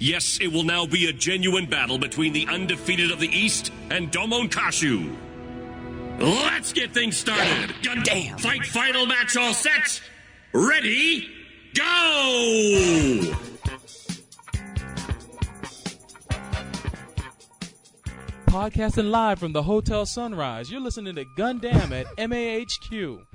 Yes, it will now be a genuine battle between the undefeated of the East and Domon Kashu. Let's get things started. Damn. Fight final match all set. Ready, go! Podcasting live from the Hotel Sunrise. You're listening to Gundam at MAHQ.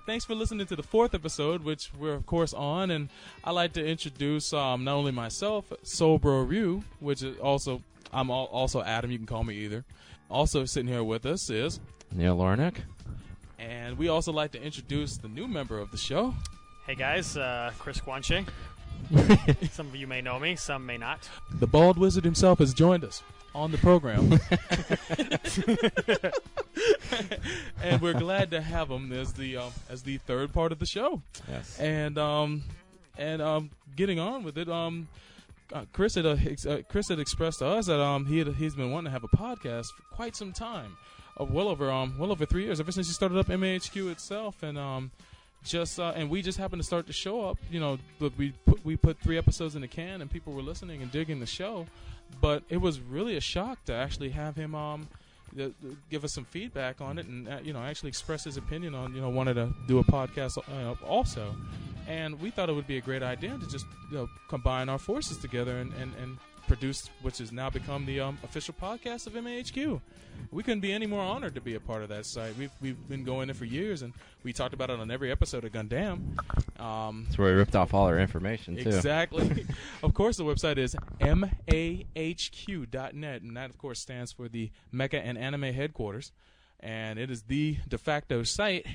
Thanks for listening to the 4th episode, which we're of course on, and I'd like to introduce not only myself, Sobro Ryu, which is also also Adam. You can call me either. Also sitting here with us is Neil Lornick, and we also like to introduce the new member of the show. Hey guys, Chris Guanche. Some of you may know me, some may not. The bald wizard himself has joined us on the program. And we're glad to have him as the third part of the show. Yes. And getting on with it, Chris had expressed to us that he's been wanting to have a podcast for quite some time, well over 3 years, ever since he started up MAHQ itself, and and we just happened to start the show up. You know, we put 3 episodes in the can, and people were listening and digging the show. But it was really a shock to actually have him give us some feedback on it, and actually express his opinion on wanted to do a podcast also. And we thought it would be a great idea to just combine our forces together and produce, which has now become the official podcast of MAHQ. We couldn't be any more honored to be a part of that site. We've been going there for years, and we talked about it on every episode of Gundam. That's where we ripped off all our information, too. Exactly. Of course, the website is mahq.net, and that, of course, stands for the Mecha and Anime Headquarters. And it is the de facto site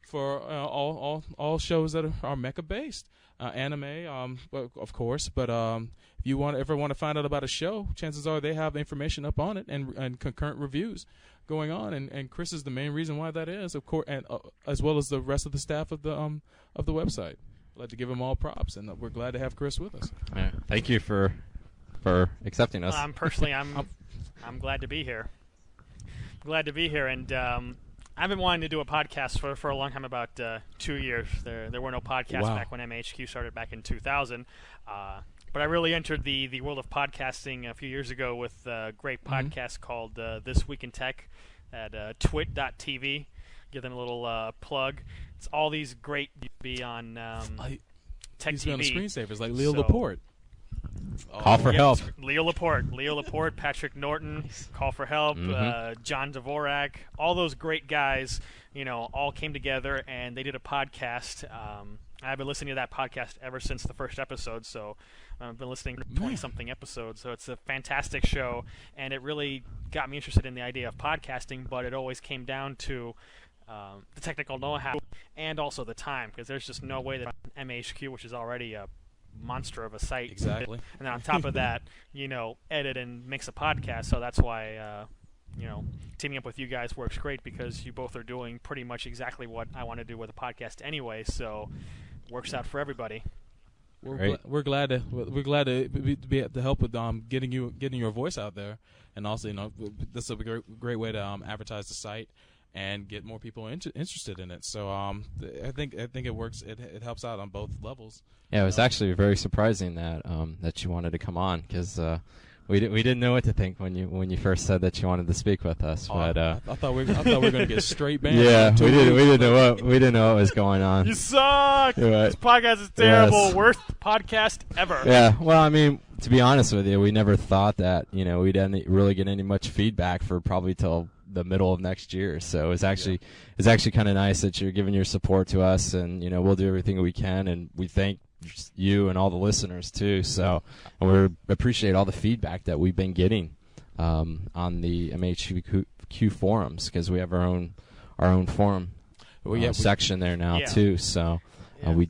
for all shows that are mecha-based. Anime, of course, but if you ever want to find out about a show, chances are they have information up on it and concurrent reviews going on. And Chris is the main reason why that is, of course, and as well as the rest of the staff of the website. I'd like to give them all props, and we're glad to have Chris with us. Yeah, thank you for accepting us. Personally, I'm glad to be here. Glad to be here, and I've been wanting to do a podcast for a long time, about 2 years. There were no podcasts back when MAHQ started back in 2000. But I really entered the world of podcasting a few years ago with a great podcast called This Week in Tech at twit.tv. Give them a little plug. It's all these great be on Tech he's TV. On the screensavers like Leo Laporte. Call for help. Leo Laporte, Patrick Norton, Call for Help, John Dvorak, all those great guys, all came together and they did a podcast. I've been listening to that podcast ever since the first episode, so I've been listening to 20-something episodes. So it's a fantastic show, and it really got me interested in the idea of podcasting, but it always came down to the technical know-how and also the time, because there's just no way that MAHQ, which is already a monster of a site, exactly, and then on top of that, edit and mix a podcast. So that's why teaming up with you guys works great, because you both are doing pretty much exactly what I want to do with a podcast anyway. So it works out for everybody. We're glad to be able to help with getting your voice out there, and also this is a great way to advertise the site and get more people interested in it. So I think it works. It helps out on both levels. Yeah, it was actually very surprising that that you wanted to come on, because we didn't know what to think when you first said that you wanted to speak with us. But I thought we were going to get straight banned. Yeah, we didn't know what was going on. You suck. Right. This podcast is terrible. Yes. Worst podcast ever. Yeah. Well, I mean, to be honest with you, we never thought that we'd really get any much feedback for probably till the middle of next year. So it's actually kind of nice that you're giving your support to us, and we'll do everything we can, and we thank you and all the listeners too. So, and we appreciate all the feedback that we've been getting on the MAHQ forums, because we have our own forum section there now too. So we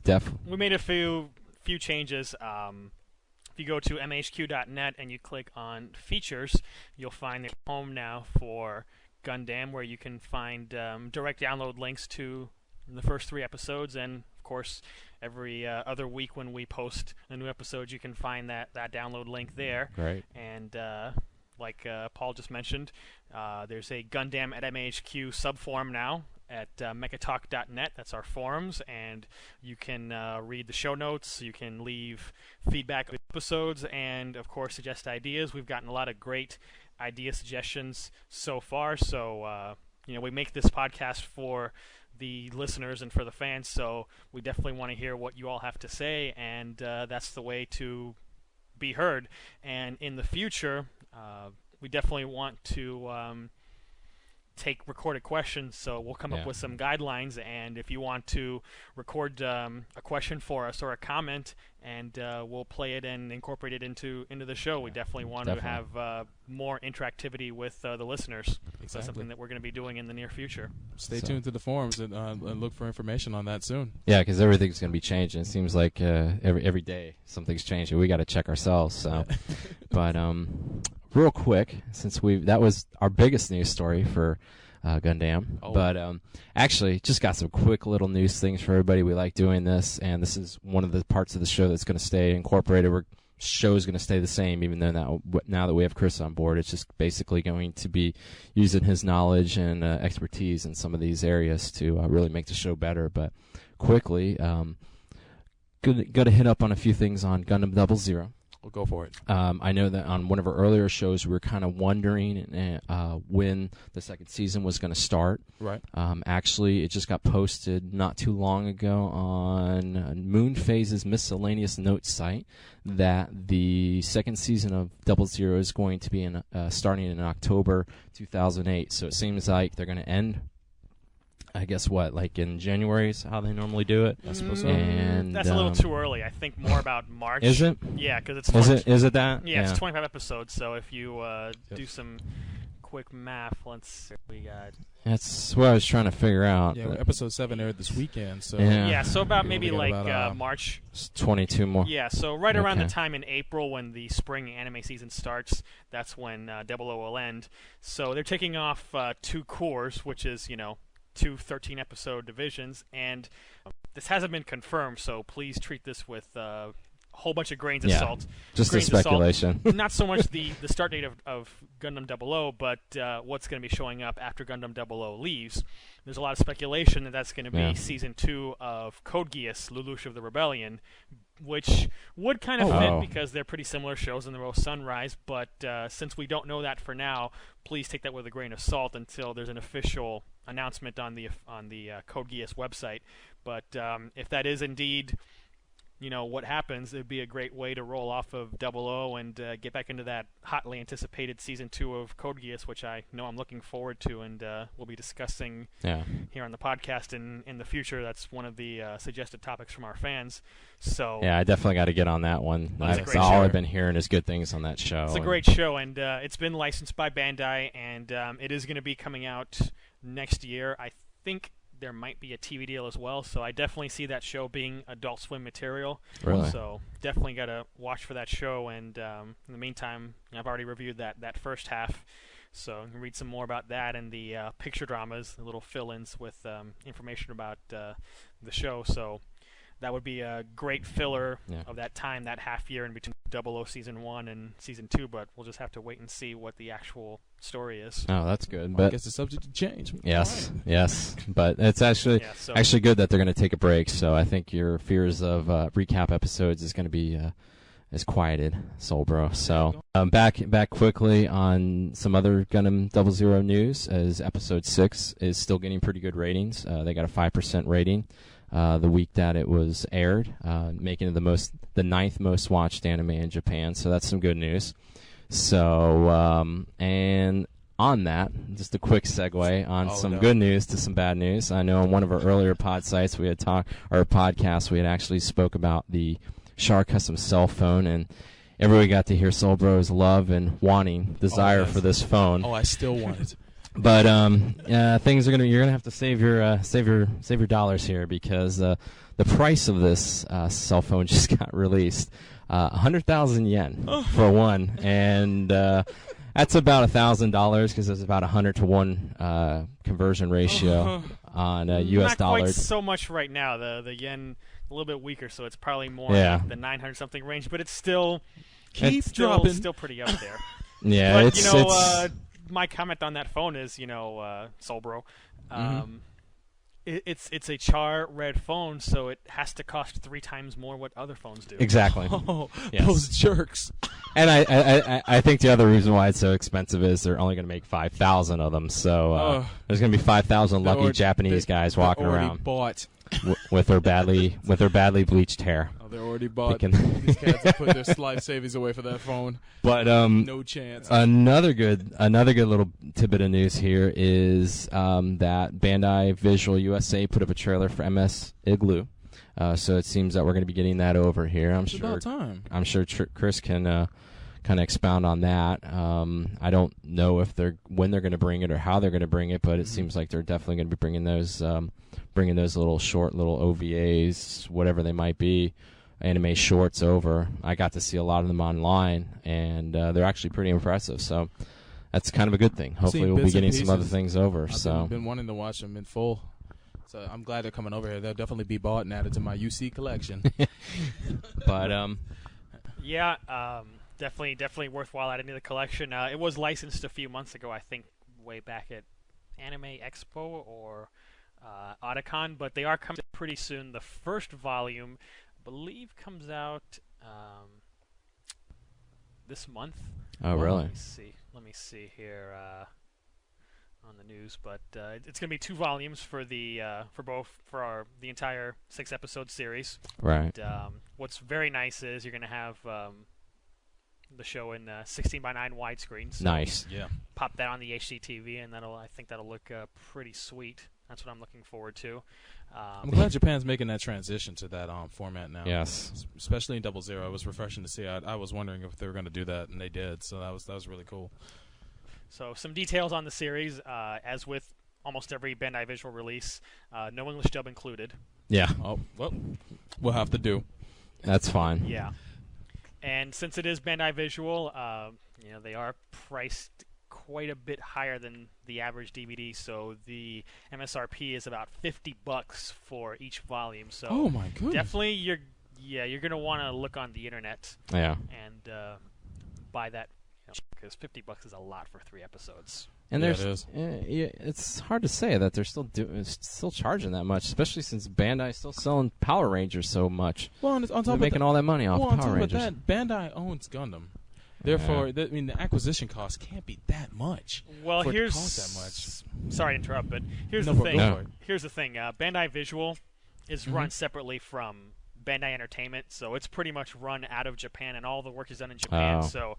made a few changes. If you go to mahq.net and you click on features, you'll find the home now for Gundam, where you can find direct download links to the first 3 episodes, and of course every other week when we post a new episode, you can find that download link there. Right. And like Paul just mentioned, there's a Gundam at MAHQ subforum now, at mechatalk.net. That's our forums, and you can read the show notes. You can leave feedback on episodes, and of course suggest ideas. We've gotten a lot of great idea suggestions so far. So we make this podcast for the listeners and for the fans. So we definitely want to hear what you all have to say, and that's the way to be heard. And in the future, we definitely want to take recorded questions, so we'll come up with some guidelines, and if you want to record a question for us or a comment, and we'll play it and incorporate it into the show. We definitely want to have more interactivity with the listeners. Exactly. That's something that we're going to be doing in the near future. Stay tuned to the forums and look for information on that soon. Yeah, because everything's going to be changing. It seems like every day something's changing. We got to check ourselves. So, but real quick, since that was our biggest news story for Gundam. But actually, just got some quick little news things for everybody. We like doing this, and this is one of the parts of the show that's going to stay incorporated. Our show is going to stay the same, even though now that we have Chris on board, it's just basically going to be using his knowledge and expertise in some of these areas to really make the show better. But quickly, got to hit up on a few things on Gundam 00. We'll go for it. I know that on one of our earlier shows, we were kind of wondering when the second season was going to start. Right. Actually, it just got posted not too long ago on Moonphase's miscellaneous notes site that the second season of 00 is going to be starting in October 2008. So it seems like they're going to end, I guess, like in January is how they normally do it. I suppose so. And that's a little too early. I think more about March. Is it? Yeah, because it's Is it that? Yeah, it's 25 episodes. So if you do some quick math, let's see what we got. That's what I was trying to figure out. Yeah, episode 7 aired this weekend. So yeah, so about maybe like March. 22 more. Yeah, so right around the time in April when the spring anime season starts, that's when 00 will end. So they're taking off 2 cores, which is, 2 13-episode divisions, and this hasn't been confirmed, so please treat this with a whole bunch of grains of salt. Just a speculation. Not so much the start date of Gundam 00, but what's going to be showing up after Gundam 00 leaves. There's a lot of speculation that that's going to be Season 2 of Code Geass, Lelouch of the Rebellion, which would kind of fit because they're pretty similar shows in the row Sunrise, but since we don't know that for now, please take that with a grain of salt until there's an official announcement on the Code Geass website. But if that is indeed what happens, it'd be a great way to roll off of 00 and get back into that hotly anticipated Season 2 of Code Geass, which I know I'm looking forward to, and we'll be discussing here on the podcast in the future. That's one of the suggested topics from our fans. So yeah, I definitely got to get on that one. That's all I've been hearing is good things on that show. It's a great show, and it's been licensed by Bandai, and it is going to be coming out next year. I think there might be a TV deal as well, so I definitely see that show being Adult Swim material. Really? So definitely got to watch for that show, and in the meantime, I've already reviewed that first half, so you can read some more about that and the picture dramas, the little fill-ins with information about the show. So that would be a great filler of that time, that half year in between 00 Season 1 and Season 2, but we'll just have to wait and see what the actual story is. Oh, that's good. But I guess it's subject to change. Yes, yes. But it's actually good that they're going to take a break, so I think your fears of recap episodes is going to be is quieted, Soul Bro. So back quickly on some other Gundam 00 news, as Episode 6 is still getting pretty good ratings. They got a 5% rating. The week that it was aired, making it the 9th most watched anime in Japan. So that's some good news. So and on that, just a quick segue on some good news to some bad news. I know on one of our earlier podcasts we had actually spoke about the Char Custom cell phone, and everybody got to hear Soul Bro's love and desire for this phone. Oh, I still want it. But things are you're gonna have to save your dollars here, because the price of this cell phone just got released, 100,000 yen for one, and that's about $1,000 because it's about 100 to 1 conversion ratio on U.S. dollars. Not quite so much right now. The yen a little bit weaker, so it's probably more like the 900 something range, but it's still dropping. Still pretty up there. Yeah, but, my comment on that phone is, Soul Bro, it's a char red phone, so it has to cost 3 times more what other phones do. Exactly. Oh, Yes. those jerks. And I think the other reason why it's so expensive is they're only going to make 5,000 of them. So there's going to be 5,000 lucky Japanese guys walking around bought. with their badly bleached hair. Oh, they're already bought. Thinking- These cats have put their life savings away for that phone. But No chance. another good little tidbit of news here is that Bandai Visual USA put up a trailer for MS Igloo. So it seems that we're going to be getting that over here. It's about time. I'm sure Chris can kind of expound on that. I don't know when they're going to bring it or how they're going to bring it, but it seems like they're definitely going to be bringing those little short little OVAs, whatever they might be, anime shorts over. I got to see a lot of them online, and they're actually pretty impressive. So that's kind of a good thing. Hopefully, we'll be getting some other things over. I've been wanting to watch them in full. So I'm glad they're coming over here. They'll definitely be bought and added to my UC collection. But Yeah, definitely worthwhile adding to the collection. It was licensed a few months ago, I think, way back at Anime Expo or Otakon, but they are coming pretty soon. The first volume, I believe, comes out this month. oh really? Let me see here on the news, but it's going to be 2 volumes for the entire 6-episode series. Right. And, what's very nice is you're going to have the show in 16:9 widescreen. So Nice. Yeah. pop that on the HDTV, and I think that'll look pretty sweet. That's what I'm looking forward to. I'm glad Japan's making that transition to that format now. Yes. Especially in 00. It was refreshing to see. I was wondering if they were going to do that, and they did. So that was really cool. So some details on the series, as with almost every Bandai Visual release, no English dub included. Yeah. Oh, well, we'll have to do. That's fine. Yeah. And since it is Bandai Visual, they are priced quite a bit higher than the average DVD. So the MSRP is about $50 for each volume. So Oh my goodness. definitely you're gonna want to look on the internet Yeah. and buy that, because $50 is a lot for 3 episodes. And Yeah, there's, it is. it's hard to say that they're still charging that much, especially since Bandai's still selling Power Rangers so much. Well, on top They're of making all that money off on Power top Rangers. of that, Bandai owns Gundam. Therefore, the acquisition cost can't be that much. Well, for it to here's cost that much. Sorry to interrupt, but here's No, the but thing. go for it. Here's the thing. Bandai Visual is run separately from Bandai Entertainment, so it's pretty much run out of Japan, and all the work is done in Japan. Oh. So,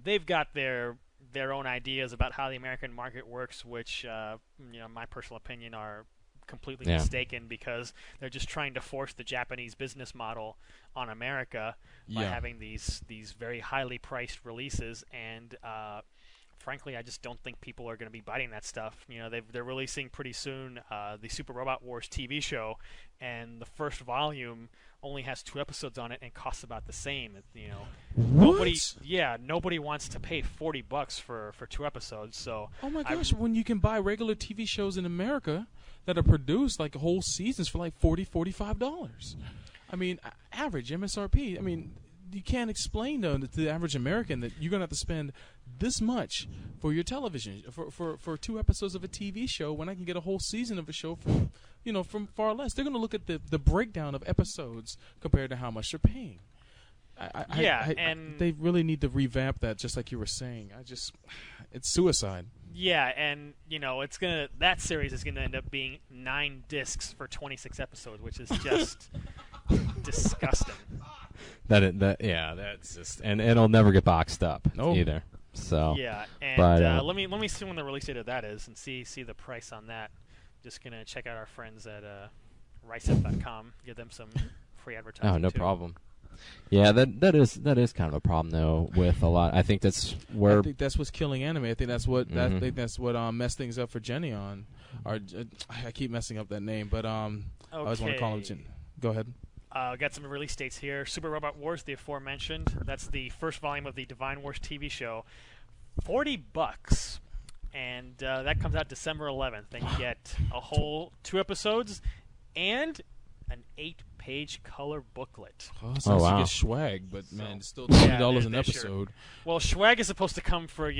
they've got their own ideas about how the American market works, which, my personal opinion, are completely mistaken, because they're just trying to force the Japanese business model on America by having these very highly priced releases, and frankly, I just don't think people are going to be biting that stuff. They're releasing pretty soon the Super Robot Wars TV show, and the first volume only has 2 episodes on it and costs about the same. Nobody wants to pay $40 for 2 episodes. So Oh my gosh, when you can buy regular TV shows in America that are produced like whole seasons for like $40, $45. I mean, average MSRP. I mean, you can't explain to the average American that you're going to have to spend this much for your television, for 2 episodes of a TV show, when I can get a whole season of a show from far less. They're going to look at the breakdown of episodes compared to how much they're paying. And they really need to revamp that, just like you were saying. It's suicide. Yeah, and that series is gonna end up being 9 discs for 26 episodes, which is just disgusting. That's just, and it'll never get boxed up either. So yeah, and but, let me see when the release date of that is and see the price on that. Just gonna check out our friends at ricep.com, give them some free advertising. Oh, no too. problem. Yeah, that is kind of a problem though with a lot. I think that's where I think that's what's killing anime. I think that's what messed things up for Genion. Or I keep messing up that name, but I always want to call him. Go ahead. Got some release dates here. Super Robot Wars, the aforementioned. That's the first volume of the Divine Wars TV show. $40, and that comes out December 11th. And you get a whole 2 episodes and an 8-page color booklet. Oh, so wow. you get swag, but man, it's still $20 an episode. Well, swag is supposed to come for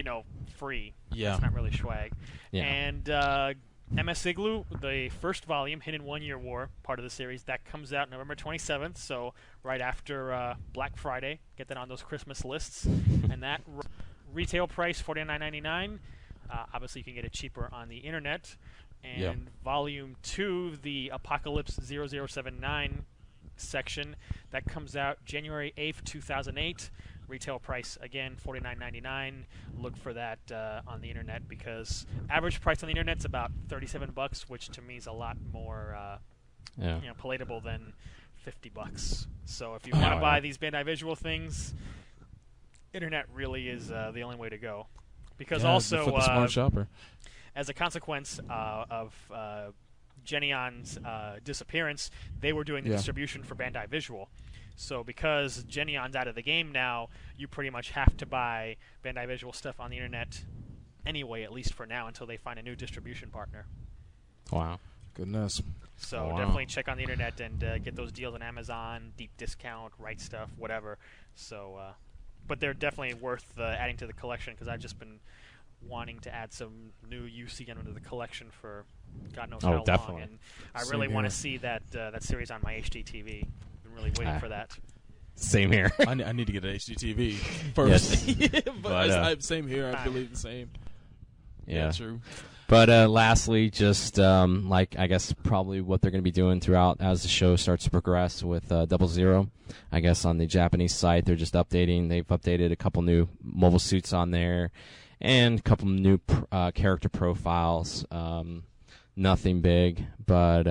free. Yeah, it's not really swag. Yeah. And MS Igloo, the first volume, Hidden 1 Year War, part of the series, that comes out November 27th, so right after Black Friday. Get that on those Christmas lists. And that retail price, $49.99. Obviously, you can get it cheaper on the internet. And Volume 2, the Apocalypse 0079 section, that comes out January 8th, 2008. Retail price, again, $49.99. Look for that on the internet, because average price on the internet's about $37, which to me is a lot more palatable than $50. So if you want to buy these Bandai Visual things, internet really is the only way to go. Because also, for the smart shopper, as a consequence of Genion's disappearance, they were doing the distribution for Bandai Visual. So because Genion's out of the game now, you pretty much have to buy Bandai Visual stuff on the internet anyway, at least for now, until they find a new distribution partner. Wow. Goodness. So definitely check on the internet and get those deals on Amazon, deep discount, Right Stuff, whatever. So, but they're definitely worth adding to the collection, because I've just been wanting to add some new UC Gundam to the collection for God knows how long. And I really want to see that series on my HDTV. Really waiting for that. Same here. I need to get an HDTV first. Yes. but same here. I believe the same. Yeah, true. But lastly, just like I guess probably what they're going to be doing throughout as the show starts to progress with 00. I guess on the Japanese site, they're just updating. They've updated a couple new mobile suits on there and a couple new character profiles. Nothing big, but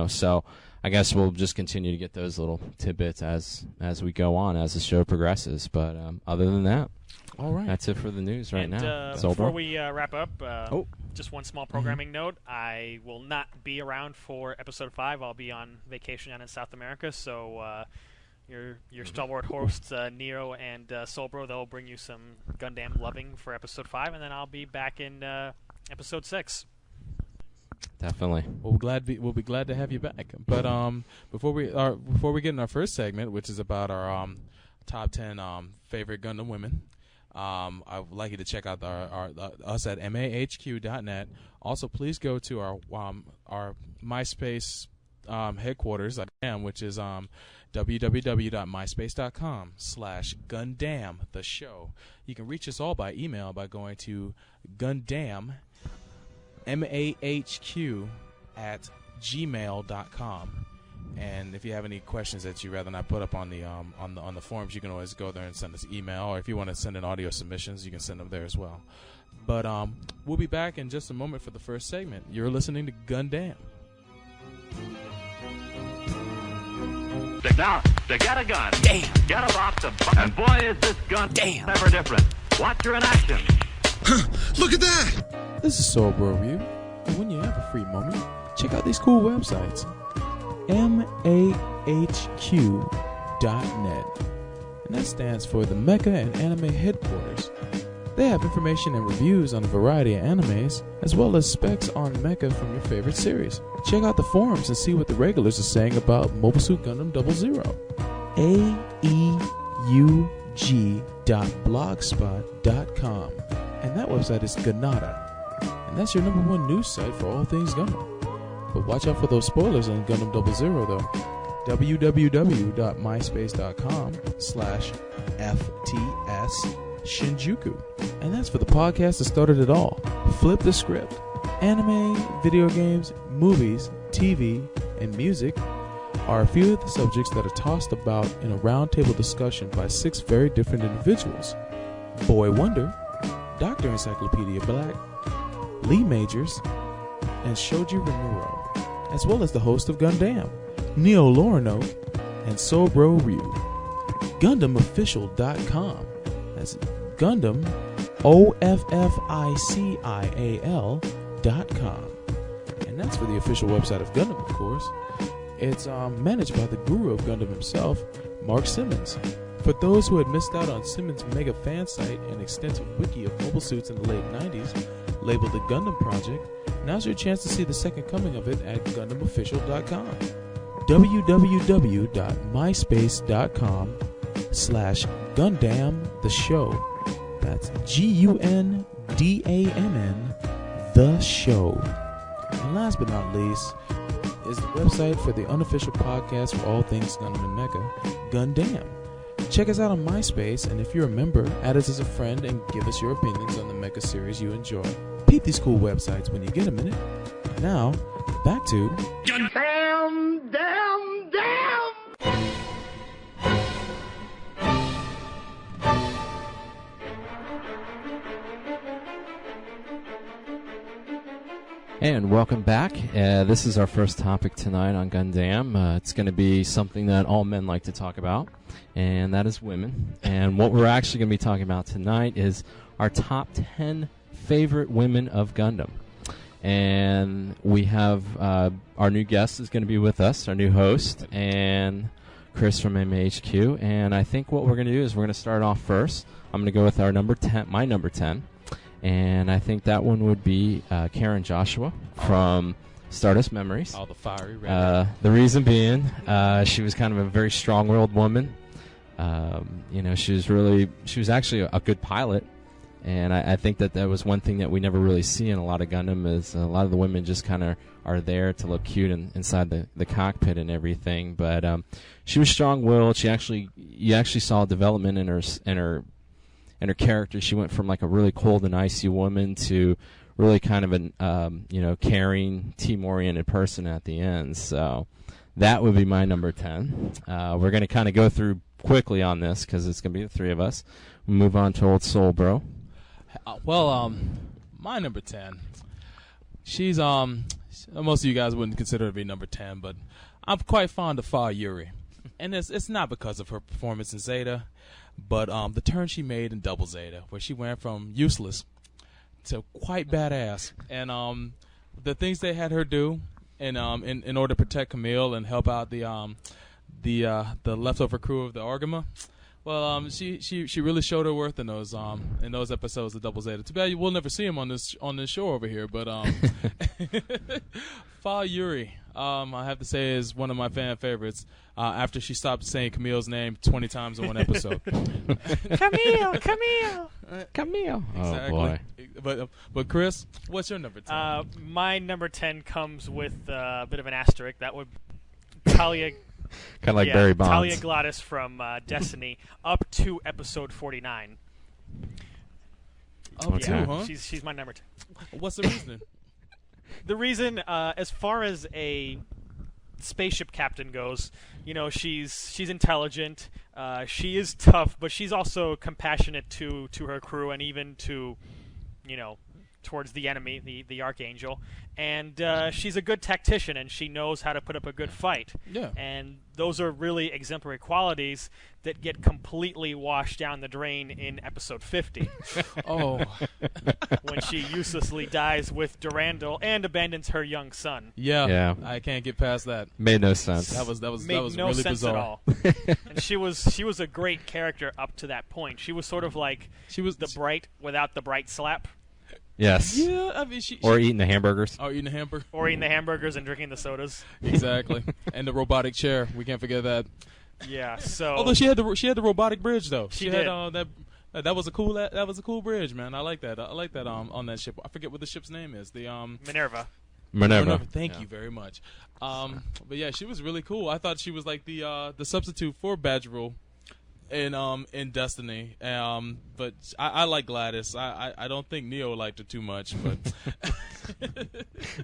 so I guess we'll just continue to get those little tidbits as we go on, as the show progresses. But other than that, all right, that's it for the news right now. Before we wrap up, just one small programming note. I will not be around for Episode 5. I'll be on vacation down in South America, so your stalwart hosts, Nero and Solbro, they'll bring you some Gundam loving for Episode 5, and then I'll be back in Episode 6. Definitely. We'll be glad to have you back. But before we get in our first segment, which is about our top 10 favorite Gundam women, I would like you to check out us at mahq.net. Also, please go to our MySpace headquarters, which is www.myspace.com/Gundam the show. You can reach us all by email by going to Gundam mahq@gmail.com. And if you have any questions that you rather not put up on the forums, you can always go there and send us email. Or if you want to send in audio submissions, you can send them there as well. But we'll be back in just a moment for the first segment. You're listening to Gundam. Now, to get a gun, get a box of and boy, is this gun ever different. Watch her in action. Look at that! This is Soulbro Review, and when you have a free moment, check out these cool websites. MAHQ.net, and that stands for the Mecha and Anime Headquarters. They have information and reviews on a variety of animes, as well as specs on Mecha from your favorite series. Check out the forums and see what the regulars are saying about Mobile Suit Gundam 00. AEUG.blogspot.com, and that website is Ganada, and that's your #1 news site for all things Gundam. But watch out for those spoilers on Gundam 00 though. www.myspace.com/FTS Shinjuku. And that's for the podcast that started it all. Flip the script. Anime, video games, movies, TV, and music are a few of the subjects that are tossed about in a roundtable discussion by 6 very different individuals. Boy Wonder, Dr. Encyclopedia Black, Lee Majors, and Shoji Rimuro, as well as the host of Gundam, Neo Lorinoke, and Soulbro Ryu. GundamOfficial.com. That's Gundam, OFFICIAL.com. And that's for the official website of Gundam, of course. It's managed by the guru of Gundam himself, Mark Simmons. For those who had missed out on Simmons' mega fan site and extensive wiki of mobile suits in the late 90s, labeled the Gundam Project, now's your chance to see the second coming of it at GundamOfficial.com. www.myspace.com/Gundam the show. That's GUNDAMN the show. And last but not least is the website for the unofficial podcast for all things Gundam and Mecha, Gundam. Check us out on MySpace, and if you're a member, add us as a friend and give us your opinions on the Mecha series you enjoy. Peep these cool websites when you get a minute. Now, back to Gundam! And welcome back. This is our first topic tonight on Gundam. It's going to be something that all men like to talk about, and that is women. And what we're actually going to be talking about tonight is our top 10 favorite women of Gundam. And we have our new guest is going to be with us, our new host, and Chris from MAHQ. And I think what we're going to do is we're going to start off first. I'm going to go with our number 10, my number 10. And I think that one would be Karen Joshua from Stardust Memories. all the fiery red. The reason being, she was kind of a very strong-willed woman. She was actually a good pilot. And I think that was one thing that we never really see in a lot of Gundam is a lot of the women just kind of are there to look cute inside the cockpit and everything. But she was strong-willed. You actually saw development in her character. She went from like a really cold and icy woman to really kind of an caring, team-oriented person at the end. So that would be my number 10. We're going to kind of go through quickly on this because it's going to be the three of us. We'll move on to Old Soul Bro. My number 10. She's most of you guys wouldn't consider her to be number 10, but I'm quite fond of Fa Yuri, and it's not because of her performance in Zeta, but the turn she made in Double Zeta, where she went from useless to quite badass, and the things they had her do, in order to protect Camille and help out the leftover crew of the Orgama. Well, she really showed her worth in those episodes of Double Zeta. Too bad we'll never see him on this show over here. But Fa Yuri, I have to say, is one of my fan favorites. After she stopped saying Camille's name 20 times in one episode. Camille. Oh boy! But Chris, what's your number 10? My number 10 comes with a bit of an asterisk. That would Talia. Kind of like Barry Bonds. Talia Gladys from Destiny, up to episode 49. Okay. Huh? She's my number 10. What's the reason? The reason, as far as a spaceship captain goes, she's intelligent. She is tough, but she's also compassionate to her crew and even to, towards the enemy, the Archangel. And she's a good tactician, and she knows how to put up a good fight. Yeah. And those are really exemplary qualities that get completely washed down the drain in episode 50. Oh. When she uselessly dies with Durandal and abandons her young son. Yeah. I can't get past that. Made no sense. That was Made no really sense bizarre. at all. And she was a great character up to that point. She was sort of like the bright without the bright slap. Yes. Yeah, I mean, or eating the hamburgers. Or eating the hamburger. Or eating the hamburgers and drinking the sodas. Exactly. And the robotic chair. We can't forget that. Yeah. So. Although she had the robotic bridge though. She did. Had that was a cool bridge, man. I like that. I like that on that ship. I forget what the ship's name is. The Minerva. Thank you very much. But yeah, she was really cool. I thought she was like the substitute for Badgeril in Destiny. But I like Gladys. I don't think Neo liked her too much, but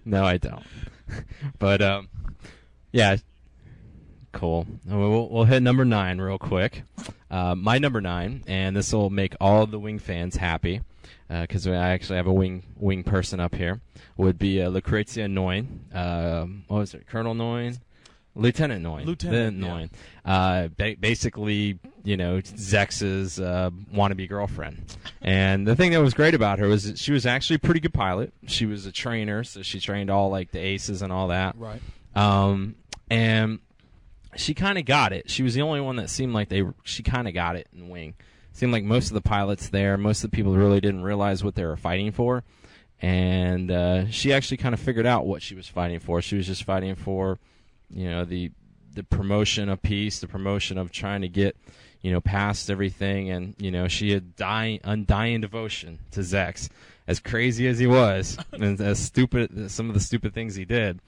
no, I don't. But yeah, cool. We'll hit number 9 real quick. My number 9, and this will make all the Wing fans happy, because I actually have a Wing person up here, would be Lucrezia Noin. What was it? Colonel Noin? Lieutenant Noin. Noin. Basically, Zex's wannabe girlfriend. And the thing that was great about her was that she was actually a pretty good pilot. She was a trainer, so she trained all like the aces and all that. Right. And she kind of got it. She was the only one that seemed like she kind of got it in Wing. Seemed like most of the pilots there, most of the people really didn't realize what they were fighting for. And she actually kind of figured out what she was fighting for. She was just fighting for, the promotion of peace, the promotion of trying to get, past everything, and she had undying devotion to Zex, as crazy as he was, and as stupid some of the stupid things he did.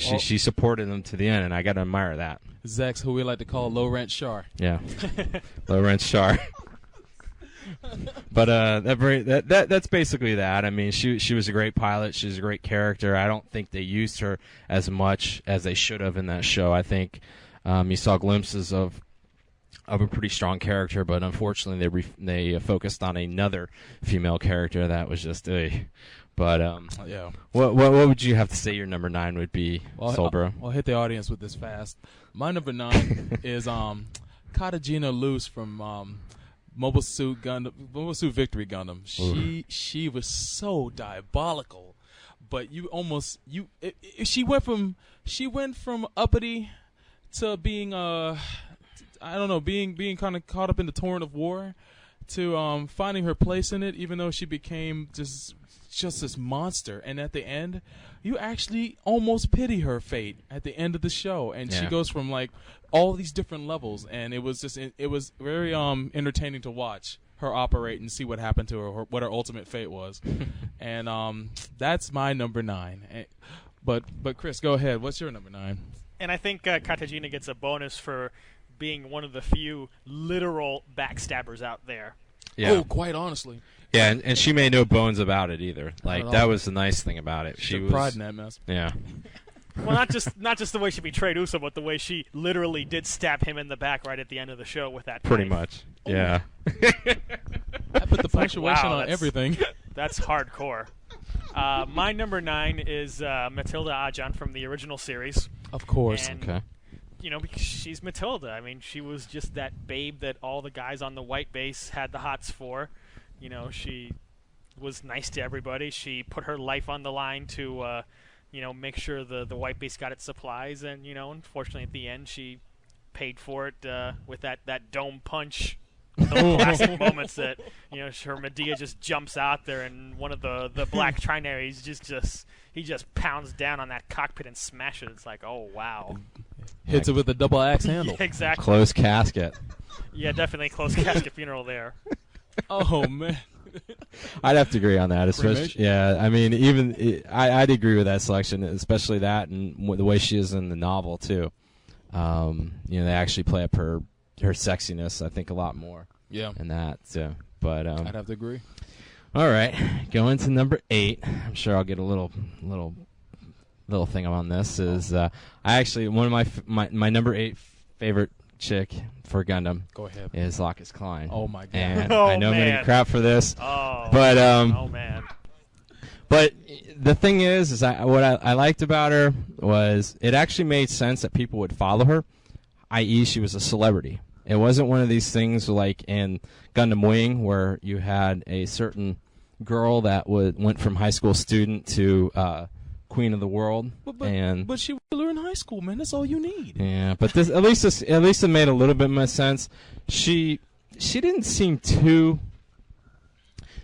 She supported him to the end, and I got to admire that. Zex, who we like to call Low Rent Char. Yeah, Low Rent Char. But that's basically that. I mean, she was a great pilot. She's a great character. I don't think they used her as much as they should have in that show. I think you saw glimpses of a pretty strong character, but unfortunately they focused on another female character that was just But yeah. What would you have to say your number 9 would be, Solbro? I'll hit the audience with this fast. My number 9 is Katagina Luce from Mobile Suit Victory Gundam. She was so diabolical, but she went from uppity to being being kind of caught up in the torrent of war, to finding her place in it, even though she became just this monster. And at the end, you actually almost pity her fate at the end of the show, and she goes from like all these different levels, and it was very entertaining to watch her operate and see what happened to her, what her ultimate fate was. And that's my number 9. But Chris, go ahead. What's your number 9? And I think Katagina gets a bonus for being one of the few literal backstabbers out there. Yeah. Oh, quite honestly. Yeah, and she made no bones about it either. Like, that was the nice thing about it. She was pride in that mess. Yeah. Well, not just the way she betrayed Uso, but the way she literally did stab him in the back right at the end of the show with that Pretty knife. much. Yeah. I put the punctuation on everything. That's hardcore. My number 9 is Matilda Ajan from the original series. Of course. And, okay. Because she's Matilda. I mean, she was just that babe that all the guys on the white base had the hots for. She was nice to everybody. She put her life on the line to, make sure the white base got its supplies. And, unfortunately at the end she paid for it with that dome punch. Those classic moments that, her Medea just jumps out there, and one of the black trinaries he just pounds down on that cockpit and smashes it. It's like, oh, wow. Hits it with a double axe handle. Yeah, exactly. Close casket. Yeah, definitely close casket funeral there. Oh, man. I'd have to agree on that. Especially, yeah, I mean, I'd agree with that selection, especially that and the way she is in the novel, too. They actually play up her sexiness, I think, a lot more. Yeah. In that, so. But I'd have to agree. All right, going to number 8. I'm sure I'll get a little thing on this. Is I actually one of my number 8 favorite chick for Gundam. Go ahead. Is Lacus Klein. Oh my god. And Oh, I know I'm man. getting crap for this. Oh. But oh man. But the thing is what I liked about her was it actually made sense that people would follow her, i.e. she was a celebrity. It wasn't one of these things like in Gundam Wing where you had a certain girl that went from high school student to Queen of the World. But she was in high school, man. That's all you need. Yeah, but this at least it made a little bit more sense. She didn't seem too.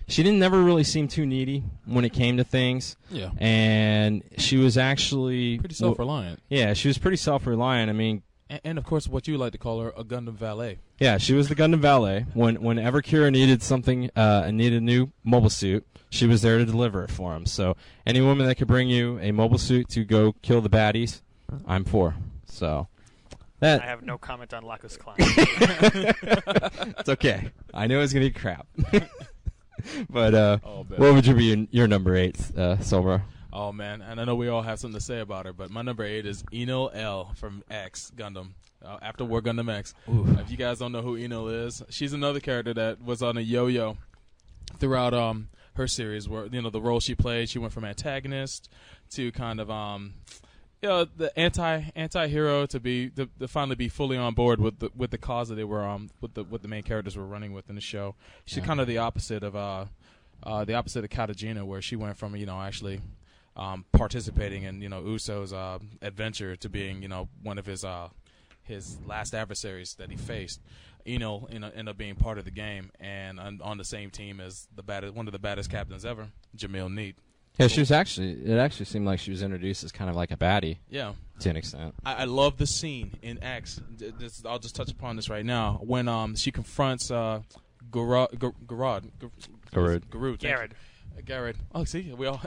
She didn't never really seem too needy when it came to things. Yeah. And she was actually Pretty self-reliant. Yeah, she was pretty self-reliant. I mean, and of course, what you like to call her, a Gundam valet. yeah, she was the Gundam valet. Whenever Kira needed something and needed a new mobile suit, she was there to deliver it for him. So any woman that could bring you a mobile suit to go kill the baddies, I'm for. So that I have no comment on Lacus Klein. it's okay. I knew it was gonna be crap. But bet. what would be your number 8, Silver? Oh man, and I know we all have something to say about her, but my number 8 is Enel L from X Gundam, After War Gundam X. If you guys don't know who Enel is, she's another character that was on a yo-yo throughout her series, where the role she played, she went from antagonist to kind of the anti-hero to finally be fully on board with the cause that they were what the main characters were running with in the show. She's kind of the opposite of Katagina, where she went from actually participating in Uso's adventure to being one of his last adversaries that he faced. Enel ended up being part of the game and on the same team as one of the baddest captains ever, Jamil Neat. Yeah, she was actually. It actually seemed like she was introduced as kind of like a baddie. Yeah. To an extent. I love the scene in X. I'll just touch upon this right now. When she confronts Garud. Garrett. Oh, see, we all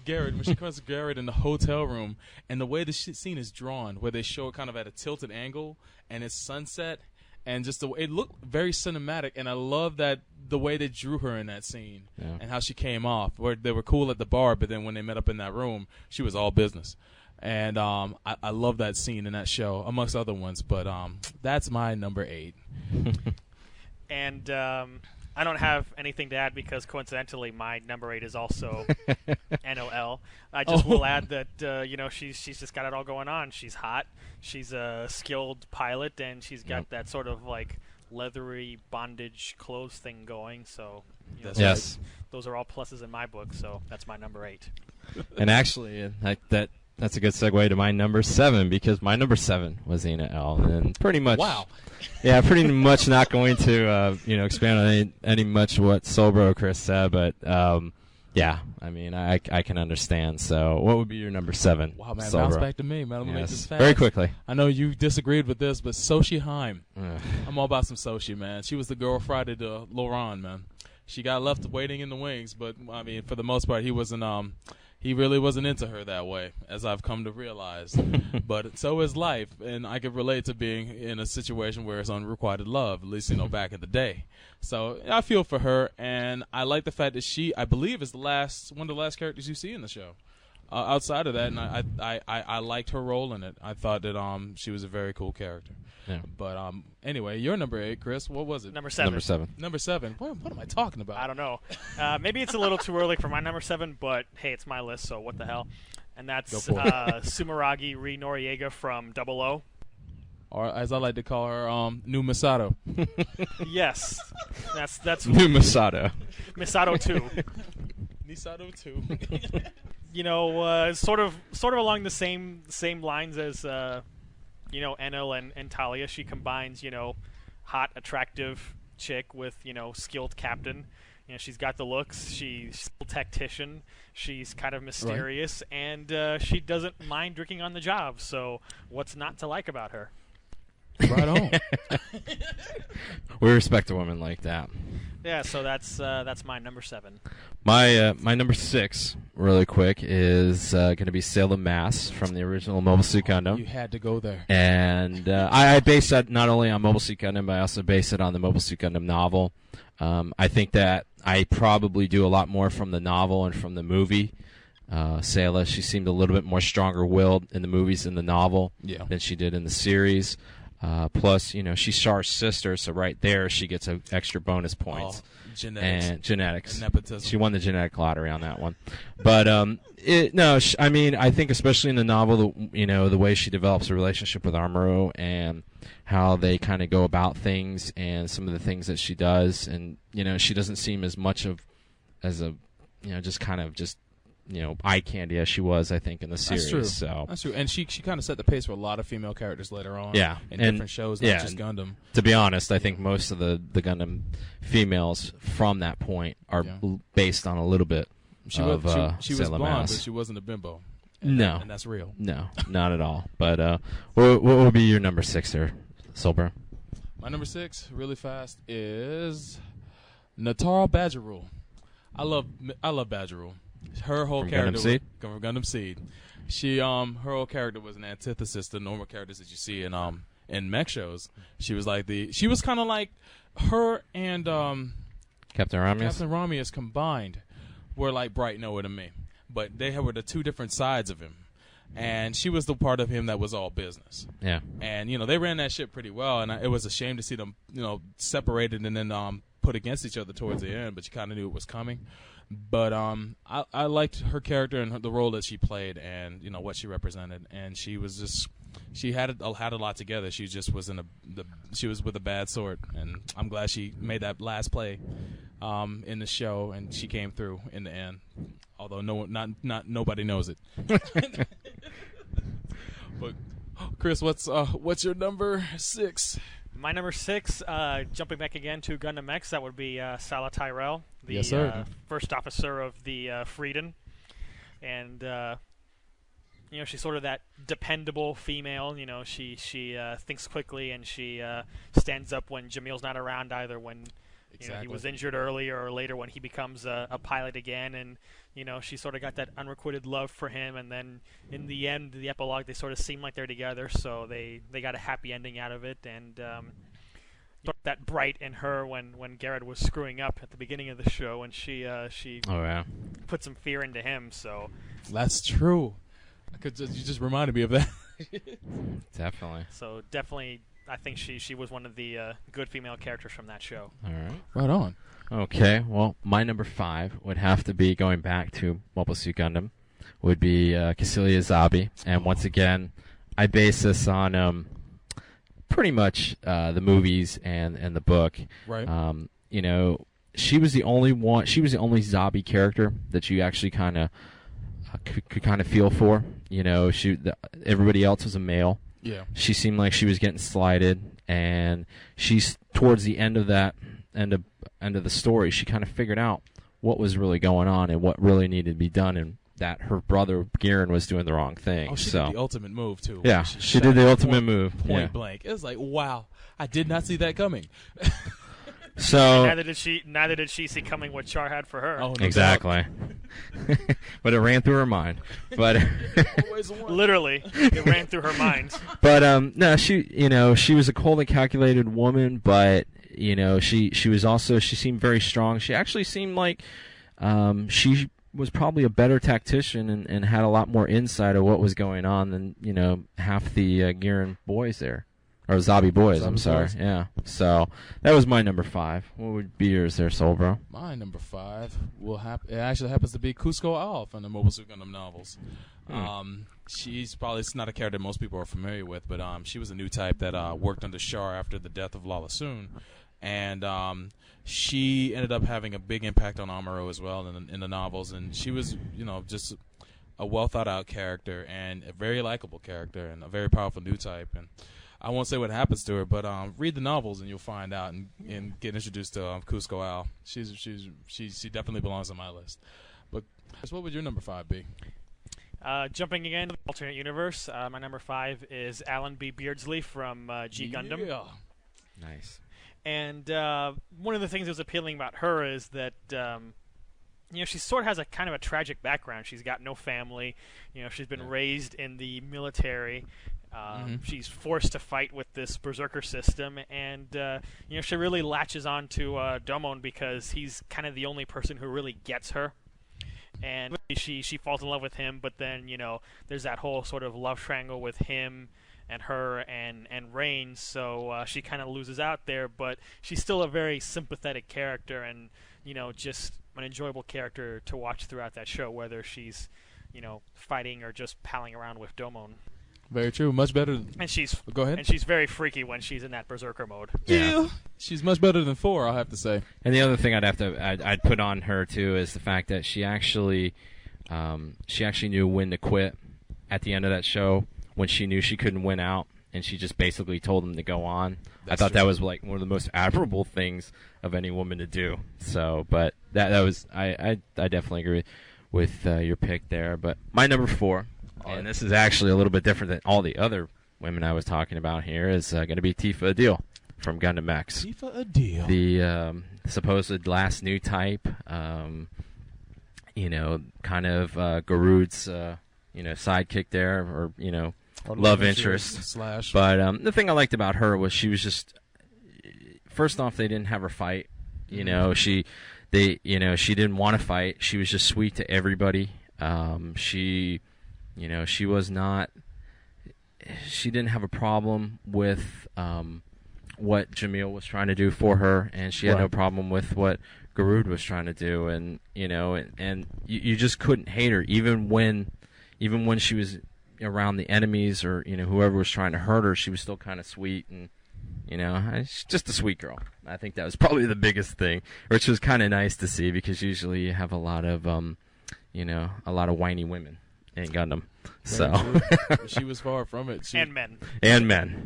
Garrett. When she confronts Garrett in the hotel room, and the way the scene is drawn, where they show it kind of at a tilted angle, and it's sunset, and just it looked very cinematic. And I love that the way they drew her in that scene, and how she came off. Where they were cool at the bar, but then when they met up in that room, she was all business. And I love that scene in that show, amongst other ones. But that's my number 8. And I don't have anything to add because coincidentally my number 8 is also NOL. I just will add that she's just got it all going on. She's hot. She's a skilled pilot, and she's got that sort of like leathery bondage clothes thing going. So yes, those are all pluses in my book. So that's my number 8. And actually, that's a good segue to my number 7, because my number 7 was Ina L. And pretty much, pretty much not going to expand on any much what Soulbro Chris said, but I mean I can understand. So what would be your number 7? Wow, man, Soulbro? bounce back to me, man. I'm gonna make this fast. Very quickly. I know you disagreed with this, but Sochi Haim. I'm all about some Sochi, man. She was the girl Friday to Laurent, man. She got left waiting in the wings, but I mean, for the most part, he wasn't. He really wasn't into her that way, as I've come to realize. But so is life, and I can relate to being in a situation where it's unrequited love, at least, back in the day. So I feel for her, and I like the fact that she, I believe, is one of the last characters you see in the show. Outside of that, and I liked her role in it. I thought that she was a very cool character. Yeah. But anyway, your number 8, Chris. What was it? Number 7. Number 7. What am I talking about? I don't know. Maybe it's a little too early for my number 7, but hey, it's my list, so what the hell? And that's Sumeragi Ri Noriega from 00. Or as I like to call her, New Misato. Yes, that's New Misato. Misato 2. Misato 2. Sort of along the same lines as Enel and Talia. She combines hot, attractive chick with skilled captain. She's got the looks. She's a tactician. She's kind of mysterious, right. And she doesn't mind drinking on the job. So what's not to like about her? Right on. We respect a woman like that. Yeah, so that's my number 7. My number 6, really quick, is going to be Sailor Mass from the original Mobile Suit Gundam. You had to go there. And I base that not only on Mobile Suit Gundam, but I also base it on the Mobile Suit Gundam novel. I think that I probably do a lot more from the novel and from the movie. Sayla, she seemed a little bit more stronger-willed in the movies than the novel than she did in the series. Plus, she's Char's sister, so right there she gets an extra bonus points. Genetics. And nepotism. She won the genetic lottery on that one. But I think especially in the novel, the way she develops a relationship with Amuro and how they kind of go about things and some of the things that she does, and she doesn't seem as much as a eye candy as she was, I think, in the series. That's true. So that's true. And she kind of set the pace for a lot of female characters later on. Yeah. In different shows, not just Gundam. To be honest, I think most of the Gundam females from that point are based on a little bit she of she was blonde, Mass. but she wasn't a bimbo. And and that's real. No, not at all. But what would be your number 6 there, Solbro? My number 6, really fast, is Natara Badgerul. I love Badgerul. Her whole character from Gundam Seed. She her whole character was an antithesis to normal characters that you see in mech shows. She was kind of like her and Captain Ramius. Captain Ramius combined were like Bright Noah to me, but they were the two different sides of him. And she was the part of him that was all business. Yeah. And they ran that shit pretty well, and it was a shame to see them separated and then put against each other towards the end. But you kind of knew it was coming. But I liked her character and the role that she played, and what she represented. And she was she had a lot together. She just was she was with a bad sort, and I'm glad she made that last play in the show, and she came through in the end. Although nobody knows it. But Chris, what's your number 6? My number 6, jumping back again to Gundam X, that would be Sala Tyrell, the first officer of the Frieden. and she's sort of that dependable female. She thinks quickly, and she stands up when Jamil's not around, either when he was injured earlier or later when he becomes a pilot again. And she sort of got that unrequited love for him, and then in the end, the epilogue, they sort of seem like they're together, so they got a happy ending out of it. And that Bright in her when Garrett was screwing up at the beginning of the show, and she put some fear into him. So that's true. You just reminded me of that. Definitely. So definitely, I think she was one of the good female characters from that show. All right. Right on. Okay. Well, my number 5 would have to be, going back to Mobile Suit Gundam, would be Cassilia Zabi. And once again, I base this on pretty much the movies and the book. Right. She was the only one. She was the only Zabi character that you actually kind of could kind of feel for. Everybody else was a male. Yeah. She seemed like she was getting slighted, and she's towards the end of that end of the story, she kind of figured out what was really going on and what really needed to be done, and that her brother Garen was doing the wrong thing. Oh, she did the ultimate move too. Yeah, she did the ultimate move. Point blank. It was like, wow, I did not see that coming. So neither did she see coming what Char had for her. Oh, no exactly. But it ran through her mind. But literally, it ran through her mind. But no, she was a cold and calculated woman, but she seemed very strong. She actually seemed like she was probably a better tactician and had a lot more insight of what was going on than half the Garen boys there. Or Zabi boys, I'm sorry. Boys. Yeah. So that was my number 5. What would be yours there, Solbro? My number 5 it actually happens to be Kuzco Owl from the Mobile Suit Gundam novels. She's probably, it's not a character most people are familiar with, but she was a new type that worked under Char after the death of Lala Soon. And she ended up having a big impact on Amuro as well in the novels. And she was, just a well thought out character and a very likable character and a very powerful new type. And I won't say what happens to her, but read the novels and you'll find out and get introduced to Kuzco Owl. She definitely belongs on my list. But what would your number 5 be? Jumping again to the alternate universe, my number 5 is Alan B. Beardsley from G Gundam. Yeah. Nice. And one of the things that was appealing about her is that she sort of has a kind of a tragic background. She's got no family. She's been raised in the military. She's forced to fight with this berserker system, and she really latches on to Domon because he's kind of the only person who really gets her. And she falls in love with him, but then there's that whole sort of love triangle with him and her and Rain, so she kind of loses out there, but she's still a very sympathetic character and just an enjoyable character to watch throughout that show, whether she's fighting or just palling around with Domon. Very true. Much better. And she's go ahead. And she's very freaky when she's in that berserker mode. Yeah. She's much better than 4, I'll have to say. And the other thing I'd put on her too is the fact that she actually knew when to quit at the end of that show when she knew she couldn't win out, and she just basically told him to go on. That's I thought true. That was like one of the most admirable things of any woman to do. So, but that was I definitely agree with your pick there. But my number 4. And this is actually a little bit different than all the other women I was talking about here. Is going to be Tifa Adil from Gundam X. Tifa Adil. The supposed last new type, kind of Garud's, sidekick there, or love interest. / But the thing I liked about her was she was just, first off, they didn't have her fight. She didn't want to fight. She was just sweet to everybody. She was not. She didn't have a problem with what Jamil was trying to do for her, and she had no problem with what Garud was trying to do, and you just couldn't hate her, even when she was around the enemies or whoever was trying to hurt her. She was still kind of sweet, and she's just a sweet girl. I think that was probably the biggest thing, which was kind of nice to see because usually you have a lot of whiny women in Gundam. So she was far from it. And men,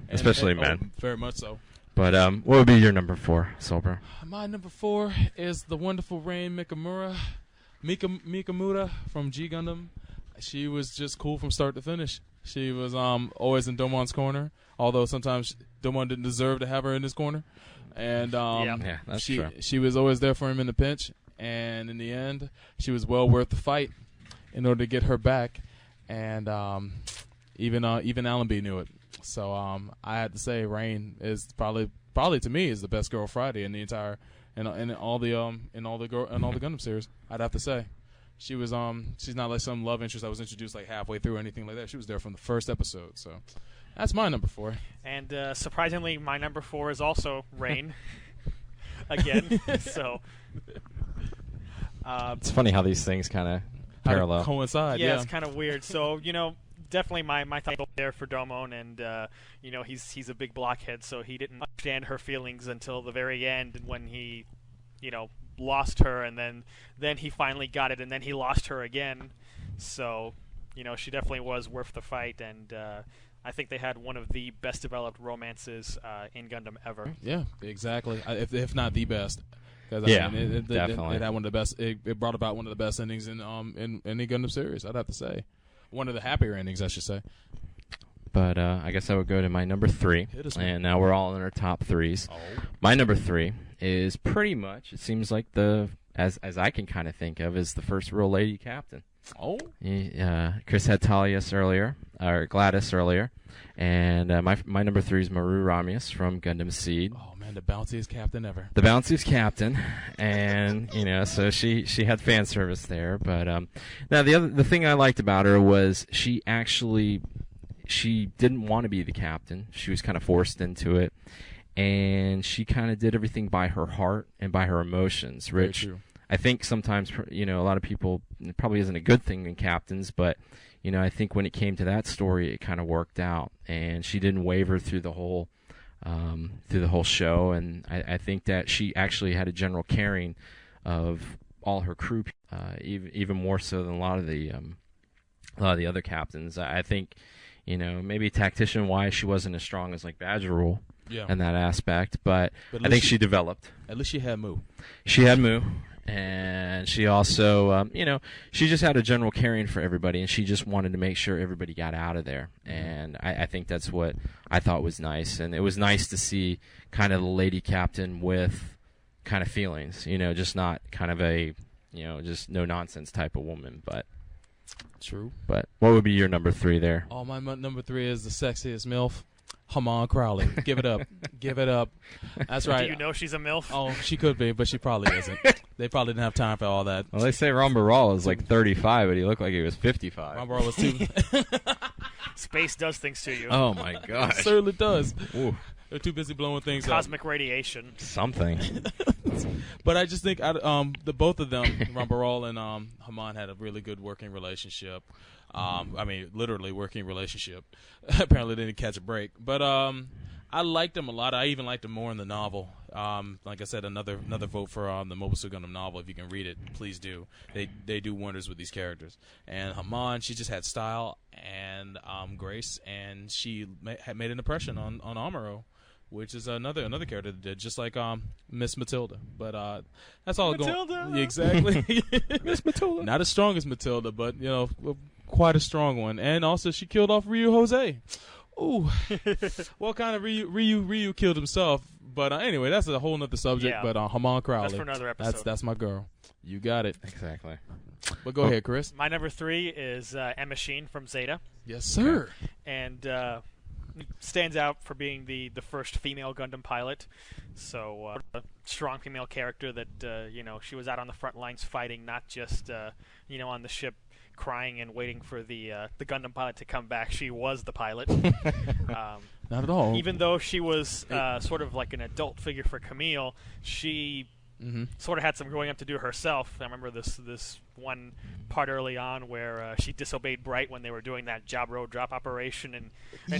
especially men. Very much so. But what would be your number 4, Solbro? My number 4 is the wonderful Rain Mikamura from G Gundam. She was just cool from start to finish. She was always in Domon's corner, although sometimes Domon didn't deserve to have her in his corner. And Yeah, that's true. She was always there for him in the pinch, and in the end, she was well worth the fight in order to get her back. And even Allenby knew it. So I had to say, Rain is probably to me is the best girl Friday in the entire in all the Gundam series. I'd have to say. She was she's not like some love interest that was introduced like halfway through or anything like that. She was there from the first episode. So that's my number 4. And surprisingly, my number 4 is also Rain. Again. So it's funny how these things kind of parallel. Coincide. Yeah, it's kind of weird. So, definitely my thought there for Domon, and he's a big blockhead, so he didn't understand her feelings until the very end when he, lost her, and then he finally got it, and then he lost her again. So, she definitely was worth the fight, and I think they had one of the best developed romances in Gundam ever. Yeah, exactly. If not the best. Yeah, definitely. It had one of the best. It brought about one of the best endings in any Gundam series. I'd have to say, one of the happier endings, I should say. But I guess I would go to my number 3, and now we're all in our top 3s. Oh. My number 3 is pretty much, it seems like as I can kind of think of, is the first real lady captain. Oh. Chris had Gladys earlier, and my number 3 is Maru Ramius from Gundam Seed. Oh man, the bounciest captain ever. The bounciest captain, and so she had fan service there. But now the thing I liked about her was she didn't want to be the captain. She was kind of forced into it, and she kind of did everything by her heart and by her emotions, which I think sometimes a lot of people, it probably isn't a good thing in captains, but I think when it came to that story, it kind of worked out, and she didn't waver through the whole show, and I think that she actually had a general caring of all her crew, even more so than a lot of the other captains. I think maybe tactician wise she wasn't as strong as like Badger Rule in that aspect, but I think she developed. At least she had Mu. She had Mu. And she also, she just had a general caring for everybody, and she just wanted to make sure everybody got out of there. And I think that's what I thought was nice. And it was nice to see kind of the lady captain with kind of feelings, just not kind of a, just no-nonsense type of woman. But true. But what would be your number 3 there? Oh, my number 3 is the sexiest MILF. Haman Crowley. Give it up. Give it up. That's right. Do you know she's a MILF? Oh, she could be, but she probably isn't. They probably didn't have time for all that. Well, they say Ron Baral is like 35, but he looked like he was 55. Ron Baral was too. Space does things to you. Oh, my gosh. It certainly does. Ooh. They're too busy blowing things Cosmic up. radiation. Something. But I just think the both of them, Ron Baral and Haman, had a really good working relationship. Literally working relationship. Apparently they didn't catch a break. But I liked them a lot. I even liked them more in the novel. Like I said, another vote for the Mobile Suit Gundam novel. If you can read it, please do. They do wonders with these characters. And Haman, she just had style and grace, and she had made an impression on Amuro, which is another character that did, just like Miss Matilda. But that's all Matilda! Yeah, exactly. Miss Matilda. Not as strong as Matilda, but quite a strong one. And also she killed off Ryu Jose. Ooh. Well, kind of Ryu killed himself. But anyway, that's a whole nother subject. Yeah. But Haman Crowley. That's for another episode. That's my girl. You got it. Exactly. But go ahead, Chris. My number 3 is Emma Sheen from Zeta. Yes, sir. And stands out for being the first female Gundam pilot. So a strong female character that she was out on the front lines fighting, not just on the ship crying and waiting for the Gundam pilot to come back. She was the pilot. Not at all. Even though she was sort of like an adult figure for Camille, she sort of had some growing up to do herself. I remember this one part early on where she disobeyed Bright when they were doing that job road drop operation, and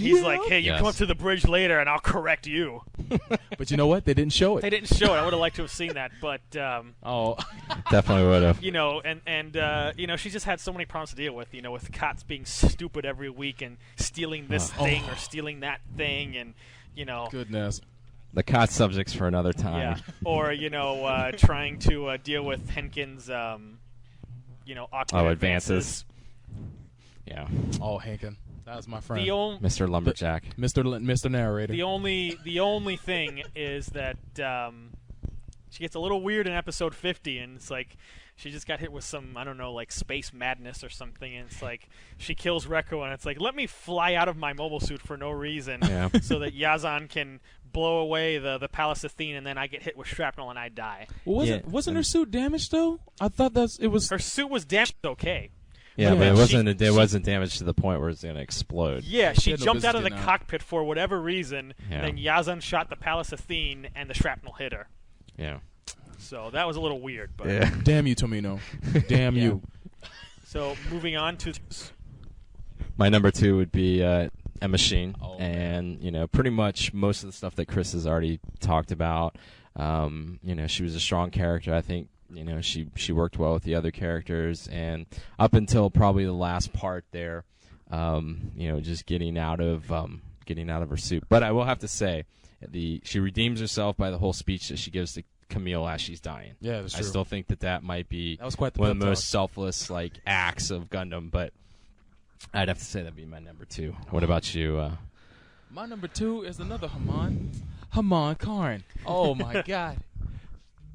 he's like, hey, you come up to the bridge later and I'll correct you. But you know what? They didn't show it. They didn't show it. I would have liked to have seen that, but definitely would have. And she just had so many problems to deal with. With Kotz being stupid every week and stealing this thing or stealing that thing, and Goodness. The Kotz subjects for another time. Yeah. Or trying to deal with Henkin's awkward advances. Yeah. Oh, Hankin, that was my friend. Mr. Lumberjack. Mr. Narrator. The only thing is that she gets a little weird in episode 50, and it's like she just got hit with some, I don't know, like space madness or something, and it's like she kills Rekko, and it's like, let me fly out of my mobile suit for no reason so that Yazan can blow away the Palace Athene, and then I get hit with shrapnel and I die. Well, wasn't her suit damaged though? I thought it was. Her suit was damaged. Okay. Yeah, but it wasn't damaged to the point where it's going to explode. Yeah, she jumped out of the cockpit for whatever reason, and then Yazan shot the Palace Athene, and the shrapnel hit her. Yeah. So that was a little weird. But Damn you, Tomino. Damn you. So moving on to my number 2 would be M-Machine, and pretty much most of the stuff that Chris has already talked about. She was a strong character. I think she worked well with the other characters, and up until probably the last part there, just getting out of her suit. But I will have to say, she redeems herself by the whole speech that she gives to Camille as she's dying. Yeah, that's true. I still think that might be was quite the one of the most selfless acts of Gundam, but I'd have to say that'd be my number 2. What about you? My number 2 is another Haman Karn. Oh my God,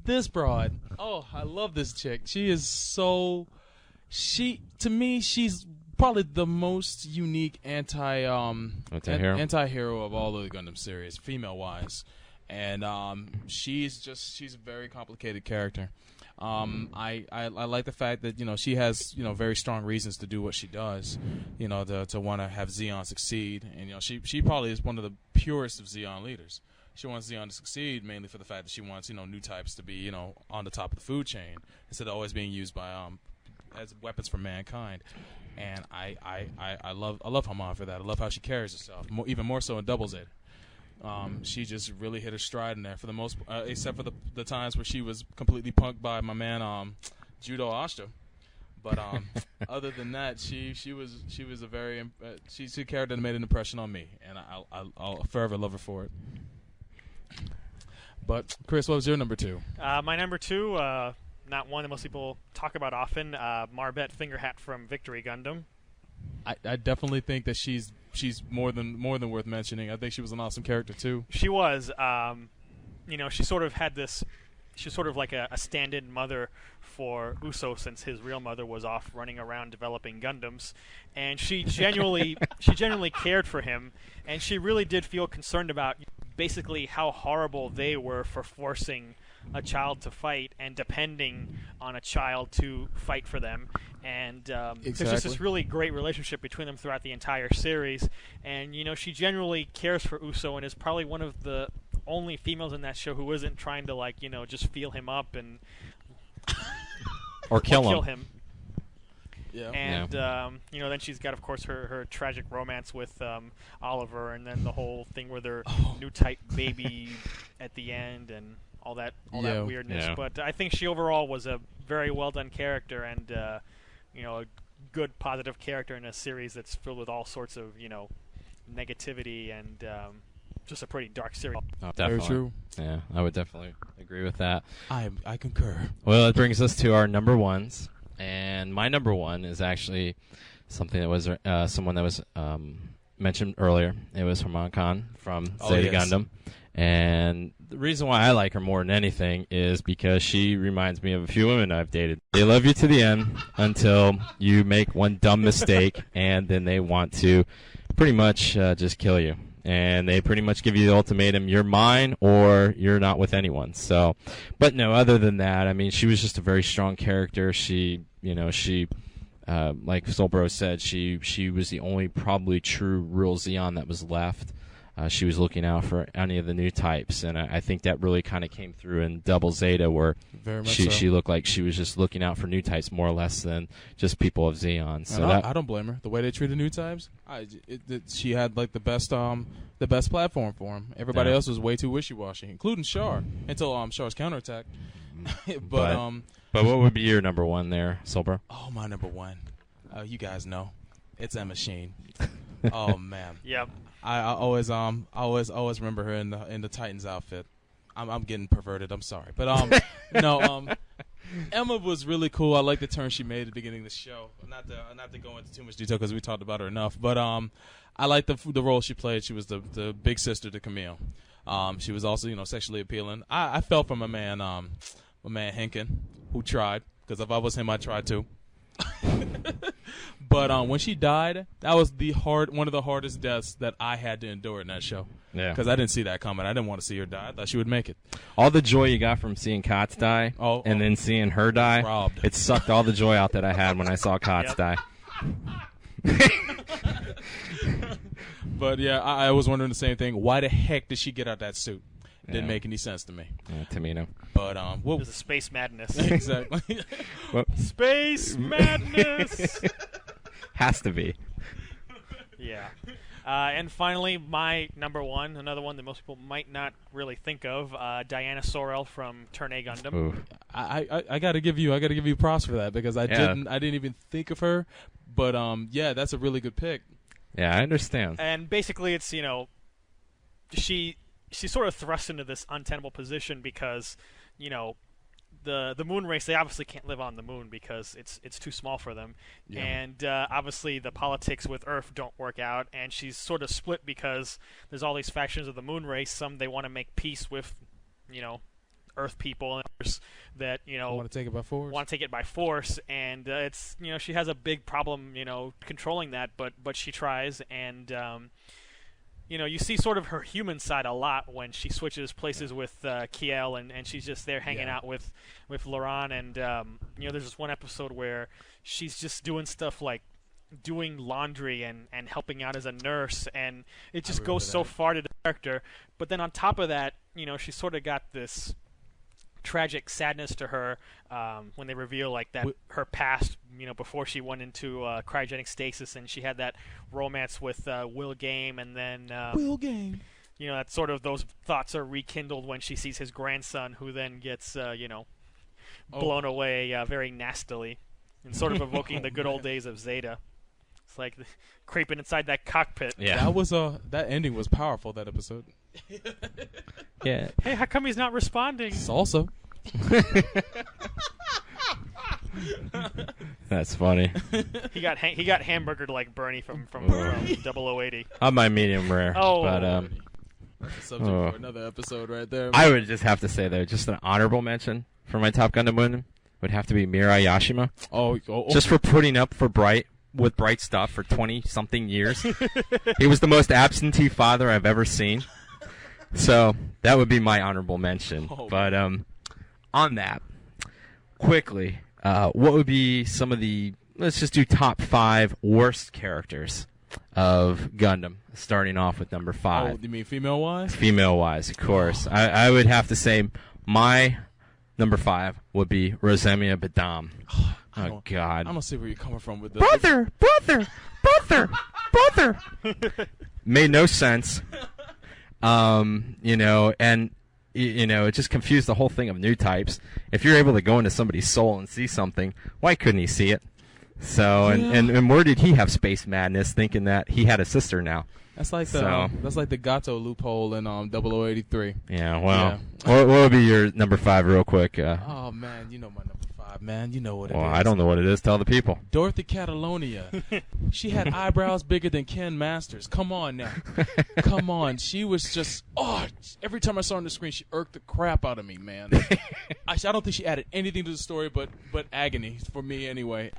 this broad. Oh, I love this chick. She is so. To me, she's probably the most unique anti-hero of all of the Gundam series, female wise. And she's a very complicated character. I like the fact that she has very strong reasons to do what she does, to want to have Zeon succeed, and she probably is one of the purest of Zeon leaders. She wants Zeon to succeed mainly for the fact that she wants new types to be on the top of the food chain instead of always being used by as weapons for mankind. And I love Haman for that. I love how she carries herself, even more so in Double Zeta. She just really hit her stride in there for the most, except for the times where she was completely punked by my man Judo Ashta. But other than that, she was a very she's a character that made an impression on me, and I'll forever love her for it. But Chris, what was your number 2? My number 2, not one that most people talk about often, Marbet Fingerhat from Victory Gundam. I definitely think that she's more than worth mentioning. I think she was an awesome character too. She was. She sort of had this. She's sort of like a stand-in mother for Uso, since his real mother was off running around developing Gundams, and she genuinely cared for him, and she really did feel concerned about basically how horrible they were for forcing a child to fight and depending on a child to fight for them. And there's just this really great relationship between them throughout the entire series. And, she genuinely cares for Uso and is probably one of the only females in that show who isn't trying to, just feel him up and or kill him. Yeah. And, then she's got, of course, her tragic romance with Oliver, and then the whole thing with her new type baby at the end and all that weirdness. Yeah. But I think she overall was a very well done character, and a good positive character in a series that's filled with all sorts of negativity and just a pretty dark series. Oh, definitely. Very true. Yeah, I would definitely agree with that. I concur. Well, it brings us to our number 1s, and my number 1 is actually something that was someone that was mentioned earlier. It was Haman Khan from Zeta Gundam. And the reason why I like her more than anything is because she reminds me of a few women I've dated. They love you to the end until you make one dumb mistake, and then they want to pretty much just kill you. And they pretty much give you the ultimatum, you're mine or you're not with anyone. So, but no, other than that, I mean, she was just a very strong character. She like Solbro said, she was the only probably true real Zeon that was left. She was looking out for any of the new types, and I think that really kind of came through in Double Zeta, where she looked like she was just looking out for new types more or less than just people of Zeon. So I don't blame her. The way they treated new types, she had like the best platform for them. Everybody else was way too wishy-washy, including Char, until Char's counterattack. But what would be your number 1 there, Solbro? Oh, my number 1. You guys know, it's M-Machine. Oh man. Yep. I always remember her in the Titans outfit. I'm getting perverted. I'm sorry, but Emma was really cool. I like the turn she made at the beginning of the show. Not to go into too much detail because we talked about her enough. But I like the role she played. She was the big sister to Camille. She was also sexually appealing. I felt for my man Henkin, who tried, because if I was him, I'd try too. But when she died, that was one of the hardest deaths that I had to endure in that show. Yeah. Because I didn't see that coming. I didn't want to see her die. I thought she would make it. All the joy you got from seeing Kotz die and then seeing her die, robbed. It sucked all the joy out that I had when I saw Kotz die. But yeah, I was wondering the same thing. Why the heck did she get out that suit? Didn't make any sense to me. Tamino. But it was a space madness. Exactly. Space madness. Has to be. Yeah. And finally, my number one, another one that most people might not really think of, Diana Sorrell from Turn A Gundam. Ooh. I gotta give you props for that because I didn't even think of her. But yeah, that's a really good pick. Yeah, I understand. And basically, it's she's sort of thrust into this untenable position because the moon race, they obviously can't live on the moon because it's too small for them. Yeah. And obviously the politics with Earth don't work out, and she's sort of split because there's all these factions of the moon race. Some they want to make peace with Earth people, and others that want to take it by force. And it's she has a big problem controlling that, but she tries. And you see sort of her human side a lot when she switches places with Kiel, and she's just there hanging out with Laurent. And there's this one episode where she's just doing stuff like doing laundry and helping out as a nurse, and it just goes so far to the character. But then on top of that, she's sort of got this tragic sadness to her when they reveal like that her past, before she went into cryogenic stasis, and she had that romance with Will Game, and then Will Game. That sort of those thoughts are rekindled when she sees his grandson, who then gets blown away very nastily, and sort of evoking the good old days of Zeta. It's like creeping inside that cockpit. Yeah, that ending was powerful. That episode. Yeah. Hey, how come he's not responding? Salsa. That's funny. He got hamburgered like Bernie from 0080. I'm my medium rare. Oh. But that's a subject for another episode right there. I would just have to say though, just an honorable mention for my Top Gundam Gundam would have to be Mirai Yashima. Oh. Just for putting up for Bright stuff for 20-something years. He was the most absentee father I've ever seen. So that would be my honorable mention. But on that, quickly, what would be some of the, let's just do top 5 worst characters of Gundam, starting off with number 5. Oh, you mean female-wise? Female-wise, of course. I would have to say my number 5 would be Rosemia Badam. Oh, God. I don't see where you're coming from with this. Brother! Made no sense. And it just confused the whole thing of new types. If you're able to go into somebody's soul and see something, why couldn't he see it? So, and where did he have space madness thinking that he had a sister now? That's like the Gato loophole in 0083. Yeah, well, What would be your number 5 real quick? Oh, man, you know my number 5, man. You know what it is. Well, I don't know what it is. Tell the people. Dorothy Catalonia. She had eyebrows bigger than Ken Masters. Come on now. Come on. She was just, every time I saw her on the screen, she irked the crap out of me, man. I don't think she added anything to the story but agony for me anyway.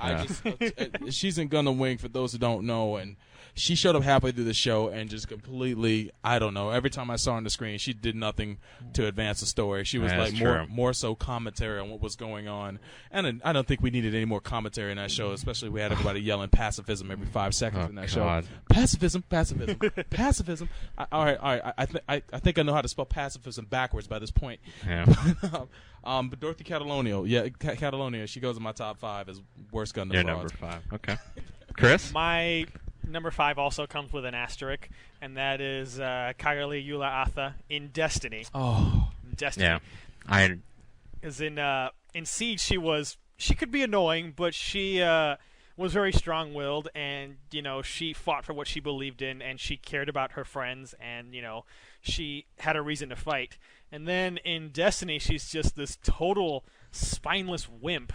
She's in Gundam Wing, for those who don't know, and she showed up halfway through the show and just completely, I don't know, every time I saw her on the screen, she did nothing to advance the story. She was more so commentary on what was going on. And I don't think we needed any more commentary in that show, especially we had everybody yelling pacifism every 5 seconds in that show. Pacifism. All right. I think I know how to spell pacifism backwards by this point. Yeah. But Dorothy Catalonia, Catalonia, she goes in my top 5 as worst Gundam. Your number 5. Okay. Chris? My number 5 also comes with an asterisk, and that is Kagali Yula Atha in Destiny. Oh. Destiny. Yeah. Because in Siege, she could be annoying, but she was very strong-willed, and she fought for what she believed in, and she cared about her friends, and she had a reason to fight. And then in Destiny, she's just this total spineless wimp.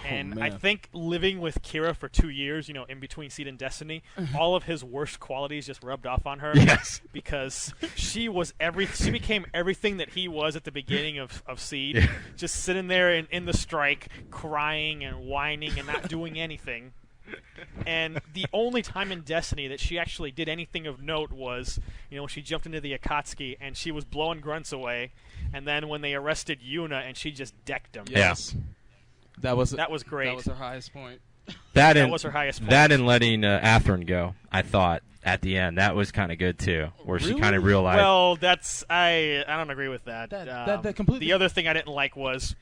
And I think living with Kira for 2 years, in between Seed and Destiny, all of his worst qualities just rubbed off on her. Yes. Because she became everything that he was at the beginning of Seed. Yeah. Just sitting there in the strike, crying and whining and not doing anything. And the only time in Destiny that she actually did anything of note was, when she jumped into the Akatsuki and she was blowing grunts away, and then when they arrested Yuna and she just decked him. Yes. That was great. That was her highest point. That was her highest point. That and letting Atherin go, I thought, at the end. That was kind of good, too, where she kind of realized... Well, I don't agree with that. That completely... The other thing I didn't like was...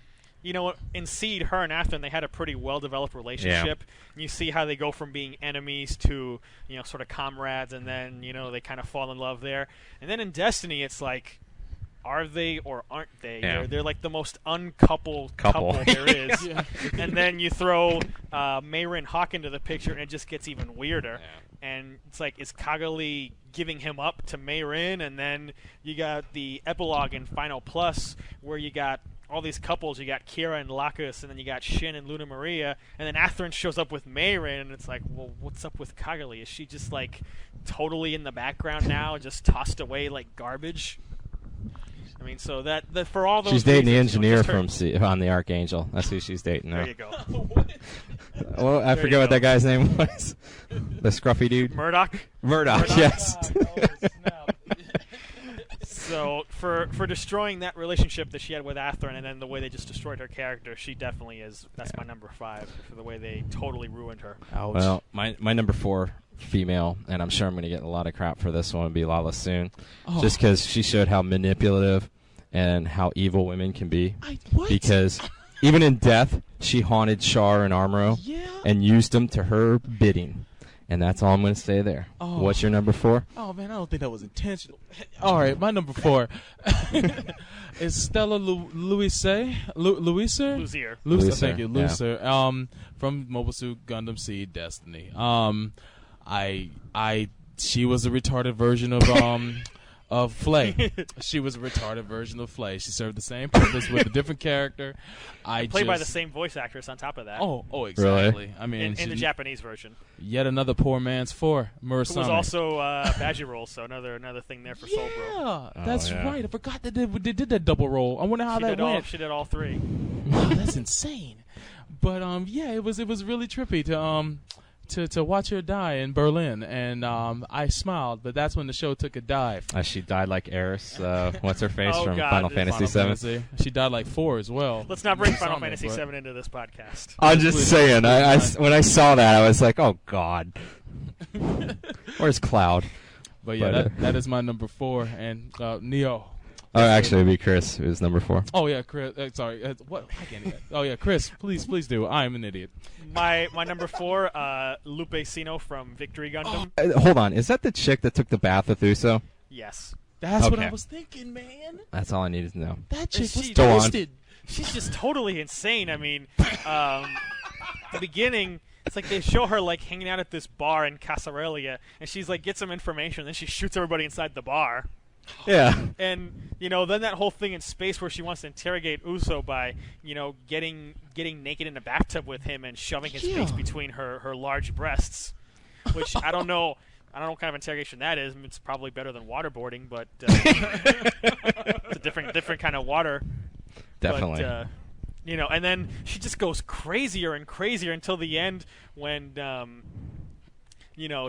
in Seed, her and Atherin, they had a pretty well-developed relationship. Yeah. You see how they go from being enemies to, sort of comrades, and then, they kind of fall in love there. And then in Destiny, it's like, are they or aren't they? Yeah. They're like the most uncoupled couple there is. Yeah. And then you throw Mayrin Hawk into the picture, and it just gets even weirder. Yeah. And it's like, is Kagali giving him up to Mayrin? And then you got the epilogue in Final Plus, where you got all these couples. You got Kira and Lacus, and then you got Shin and Luna Maria, and then Atherin shows up with Mayrin, and it's like, well, what's up with Kagali? Is she just like totally in the background now, just tossed away like garbage? I mean, so that for all those she's dating the reasons, engineer from on the Archangel. That's who she's dating now. There you go. Well, I forget what that guy's name was. The scruffy dude. Murdoch, yes. So for destroying that relationship that she had with Atherin, and then the way they just destroyed her character, she definitely is. That's my number 5 for the way they totally ruined her. Ouch. Well, my number 4 female, and I'm sure I'm going to get a lot of crap for this one, would be Lala Soon, just because she showed how manipulative and how evil women can be. What? Because even in death, she haunted Char and Armoro and used them to her bidding. And that's all I'm going to say there. Oh. What's your number 4? Oh, man, I don't think that was intentional. All right, my number 4 is Stella Luisier. Luisier. Thank you, Luisier. From Mobile Suit Gundam Seed Destiny. She was a retarded version of Flay. She was a retarded version of Flay. She served the same purpose with a different character. Played by the same voice actress on top of that. Oh, exactly. Really? I mean, in the Japanese version. Yet another poor man's four. Murasame. Who was also Badgie roll, so another thing there for Soul Bro. Yeah, that's right. I forgot that they did that double roll. I wonder how that went. She did all 3. Wow, that's insane. But yeah, it was really trippy to watch her die in Berlin, and I smiled, but that's when the show took a dive. She died like Eris. What's her face from God, Final Fantasy VII? She died like 4 as well. Let's not bring Final Fantasy VII into this podcast. I'm just saying. When I saw that, I was like, oh God, where's Cloud? But yeah, that is my number 4, and Neo. Oh, actually, it'd be Chris, who's number 4. Oh yeah, Chris. Sorry, what? I can't. Oh yeah, Chris. Please do. I am an idiot. My number 4, Lupe Sino from Victory Gundam. Hold on, is that the chick that took the bath with Uso? Yes. That's what Okay. I was thinking, man. That's all I needed to know. That chick was Go on. twisted. She's just totally insane. I mean, the beginning, it's like they show her like hanging out at this bar in Casarelia, and she's like gets some information, and then she shoots everybody inside the bar. Yeah. And then that whole thing in space where she wants to interrogate Uso by getting naked in a bathtub with him and shoving his face between her large breasts, which I don't know what kind of interrogation that is. It's probably better than waterboarding, but it's a different kind of water. Definitely. But, and then she just goes crazier and crazier until the end when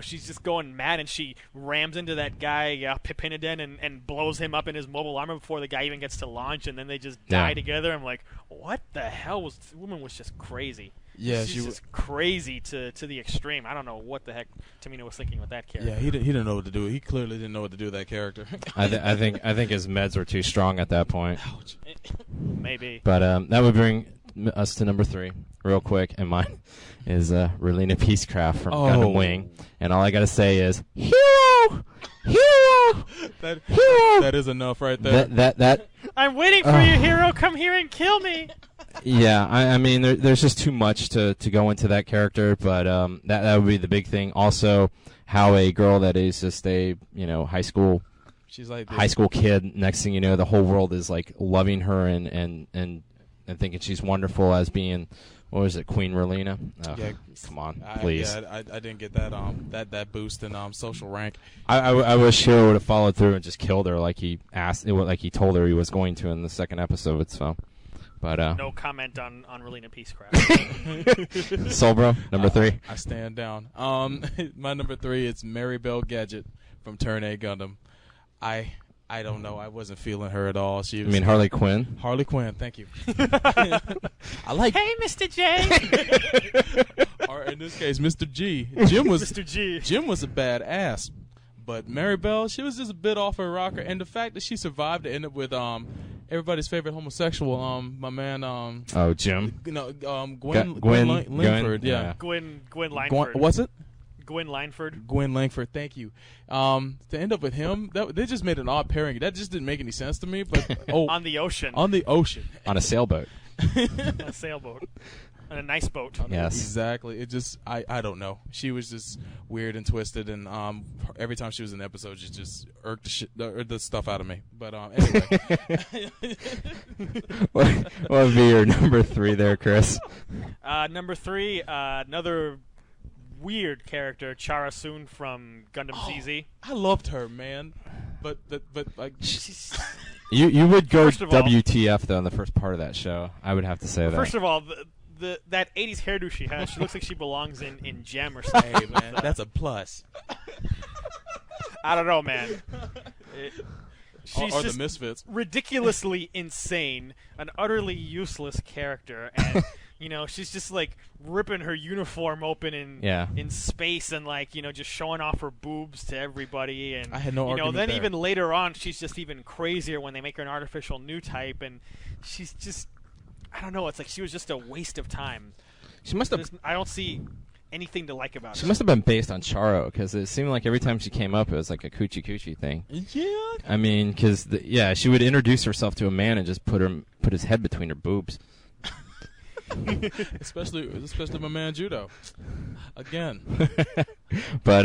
she's just going mad, and she rams into that guy, Pipiniden, and blows him up in his mobile armor before the guy even gets to launch, and then they just die together. I'm like, what the hell was... This woman was just crazy. Yeah, she's just crazy to the extreme. I don't know what the heck Tamino was thinking with that character. Yeah, he didn't know what to do. He clearly didn't know what to do with that character. I think his meds were too strong at that point. Ouch. Maybe. But that would bring us to number 3 real quick, and mine is Relina Peacecraft from Gundam Wing, and all I gotta say is hero. That is enough right there. That I'm waiting for you, hero. Come here and kill me. Yeah, I mean, there's just too much to go into that character, but that would be the big thing. Also, how a girl that is just a high school She's like high school kid. Next thing you know, the whole world is like loving her and thinking she's wonderful as being, what was it, Queen Relina? Oh, Yeah. come on, please. I didn't get that boost in social rank. I wish Hiro would have followed through and just killed her like he told her he was going to in the second episode. So, but No comment on Relina Peacecraft. Solbro, number 3. I stand down. My number 3 is Mary Bell Gadget from Turn A Gundam. I don't know. I wasn't feeling her at all. She was, Harley Quinn? Harley Quinn, thank you. I like. Hey, Mr. J. Or in this case, Mr. G. Jim was Mr. G. Jim was a badass, but Mary Bell, she was just a bit off her rocker, and the fact that she survived to end up with everybody's favorite homosexual, my man, Jim. Gwen Gwen Langford, yeah. Gwen Lineford. What's it? Gwen Lineford. Gwen Langford, thank you. To end up with him, they just made an odd pairing. That just didn't make any sense to me. But On the ocean. on the ocean, On a sailboat. On a sailboat. On a nice boat. Yes. exactly. It just, I don't know. She was just weird and twisted, and every time she was in the episode, she just irked the stuff out of me. But anyway, What would be your number 3 there, Chris? Number 3, another weird character, Chara Soon from Gundam ZZ. I loved her, man. But like, You would go First of all- WTF though in the first part of that show. I would have to say that. First of all, that 80s hairdo she has, she looks like she belongs in Gem or something. hey, man, that's a plus. I don't know, man. She's Or just the Misfits. ridiculously insane, an utterly useless character, and she's just like ripping her uniform open in space and like just showing off her boobs to everybody, and I had no argument then there. even later on she's just even crazier when they make her an artificial new type, and she's just, I don't know, it's like she was just a waste of time. She must have. I don't see anything to like about She her. must have been based on Charo because it seemed like every time she came up, it was like a coochie thing. Yeah. I mean, because she would introduce herself to a man and just put his head between her boobs. especially my man Judo. Again. But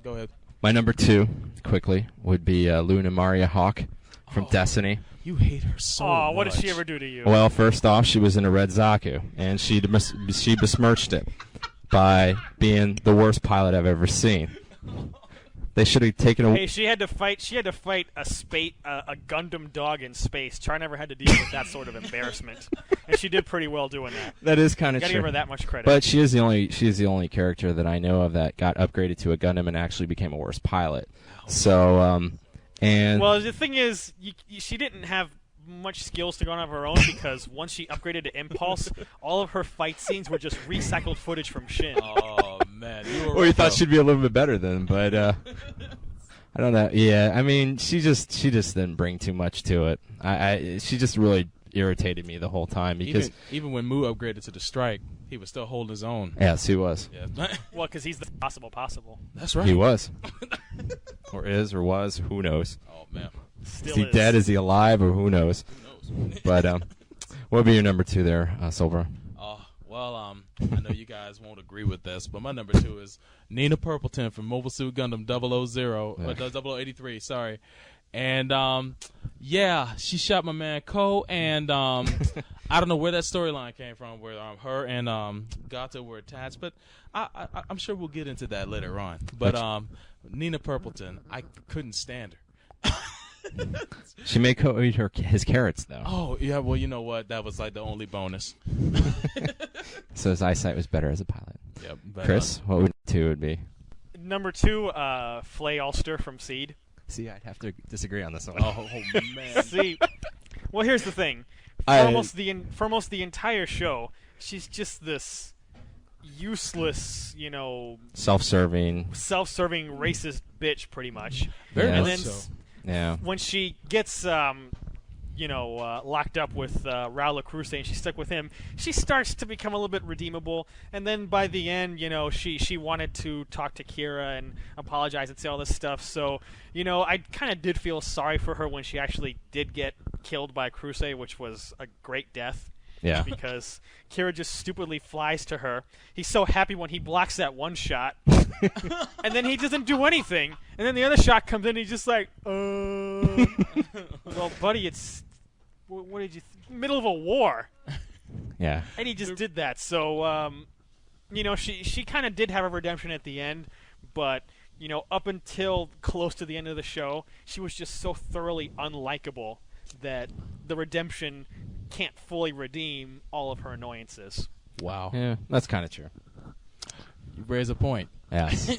Go ahead. my number 2, quickly, would be Luna Maria Hawk from Destiny. You hate her so much. Oh, what did she ever do to you? Well, first off, she was in a red Zaku, and she besmirched it by being the worst pilot I've ever seen. They should have taken a. Hey, she had to fight a Gundam dog in space. Char never had to deal with that sort of embarrassment, and she did pretty well doing that. That is kind of Gotta true. give her that much credit. But she is the only character that I know of that got upgraded to a Gundam and actually became a worse pilot. So, and well, the thing is, she didn't have much skills to go on of her own because once she upgraded to Impulse, all of her fight scenes were just recycled footage from Shin. Oh man, you were well, you right, thought though. she'd be a little bit better then, but I don't know. Yeah, I mean, she just didn't bring too much to it. She just really irritated me the whole time because even when Mu upgraded to the Strike, he was still holding his own. yes, he was. Yeah. Well, because he's the possible. That's right. He was, or is, or was. Who knows? Oh man. Still Is he is. dead? Is he alive? Or who knows? Who knows? But what would be your number 2 there, Silver? Well, I know you guys won't agree with this, but my number 2 is Nina Purpleton from Mobile Suit Gundam 0083, sorry. And, she shot my man Ko, and I don't know where that storyline came from, where her and Gata were attached, but I'm sure we'll get into that later on. But Nina Purpleton, I couldn't stand her. She made Ko eat his carrots, though. Oh, yeah, well, you know what? That was like the only bonus. So his eyesight was better as a pilot. Yep, but, Chris, what would 2 would be? Number 2, Flay Ulster from Seed. See, I'd have to disagree on this one. Oh, man. See, well, here's the thing. For I- almost the entire show, she's just this useless, Self-serving. self-serving racist bitch, pretty much. Very Yeah. And much then so. Yeah. when she gets locked up with Raul Cruz and she's stuck with him, she starts to become a little bit redeemable, and then by the end, she wanted to talk to Kira and apologize and say all this stuff, so I kind of did feel sorry for her when she actually did get killed by Cruz, which was a great death. Yeah. Because Kira just stupidly flies to her. He's so happy when he blocks that one shot. And then he doesn't do anything. And then the other shot comes in and he's just like, well, buddy, it's... What did you... middle of a war. Yeah. And he just did that. So, she kind of did have a redemption at the end. But, up until close to the end of the show, she was just so thoroughly unlikable that the redemption can't fully redeem all of her annoyances. Wow. Yeah, that's kind of true. You raise a point. Yes.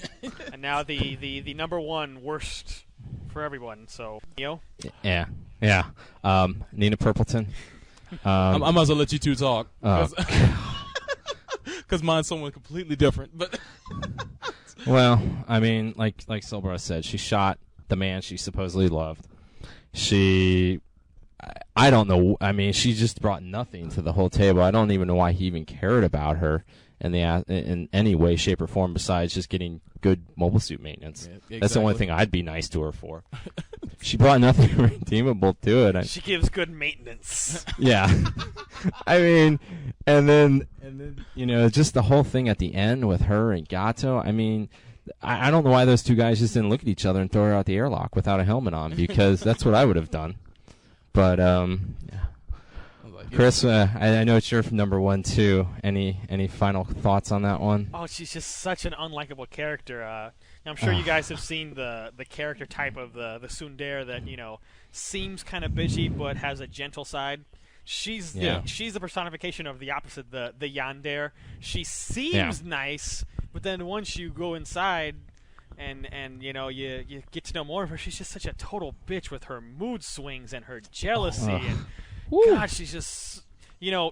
And now the number one worst for everyone. So, Yeah. Nina Purpleton. I might as well let you two talk. Because mine's someone completely different. But Well, I mean, like Silbra said, she shot the man she supposedly loved. I don't know. I mean, she just brought nothing to the whole table. I don't even know why he even cared about her in any way, shape, or form besides just getting good mobile suit maintenance. Yeah, exactly. That's the only thing I'd be nice to her for. She brought nothing redeemable to it. She gives good maintenance. Yeah. I mean, and then just the whole thing at the end with her and Gato. I mean, I don't know why those two guys just didn't look at each other and throw her out the airlock without a helmet on, because that's what I would have done. But yeah. Chris, I know it's your number one too. Any final thoughts on that one? Oh, she's just such an unlikable character. I'm sure you guys have seen the character type of the tsundere that seems kind of bitchy but has a gentle side. She's the personification of the opposite, the yandere. She seems nice, but then once you go inside and you get to know more of her, she's just such a total bitch with her mood swings and her jealousy. And God, she's just you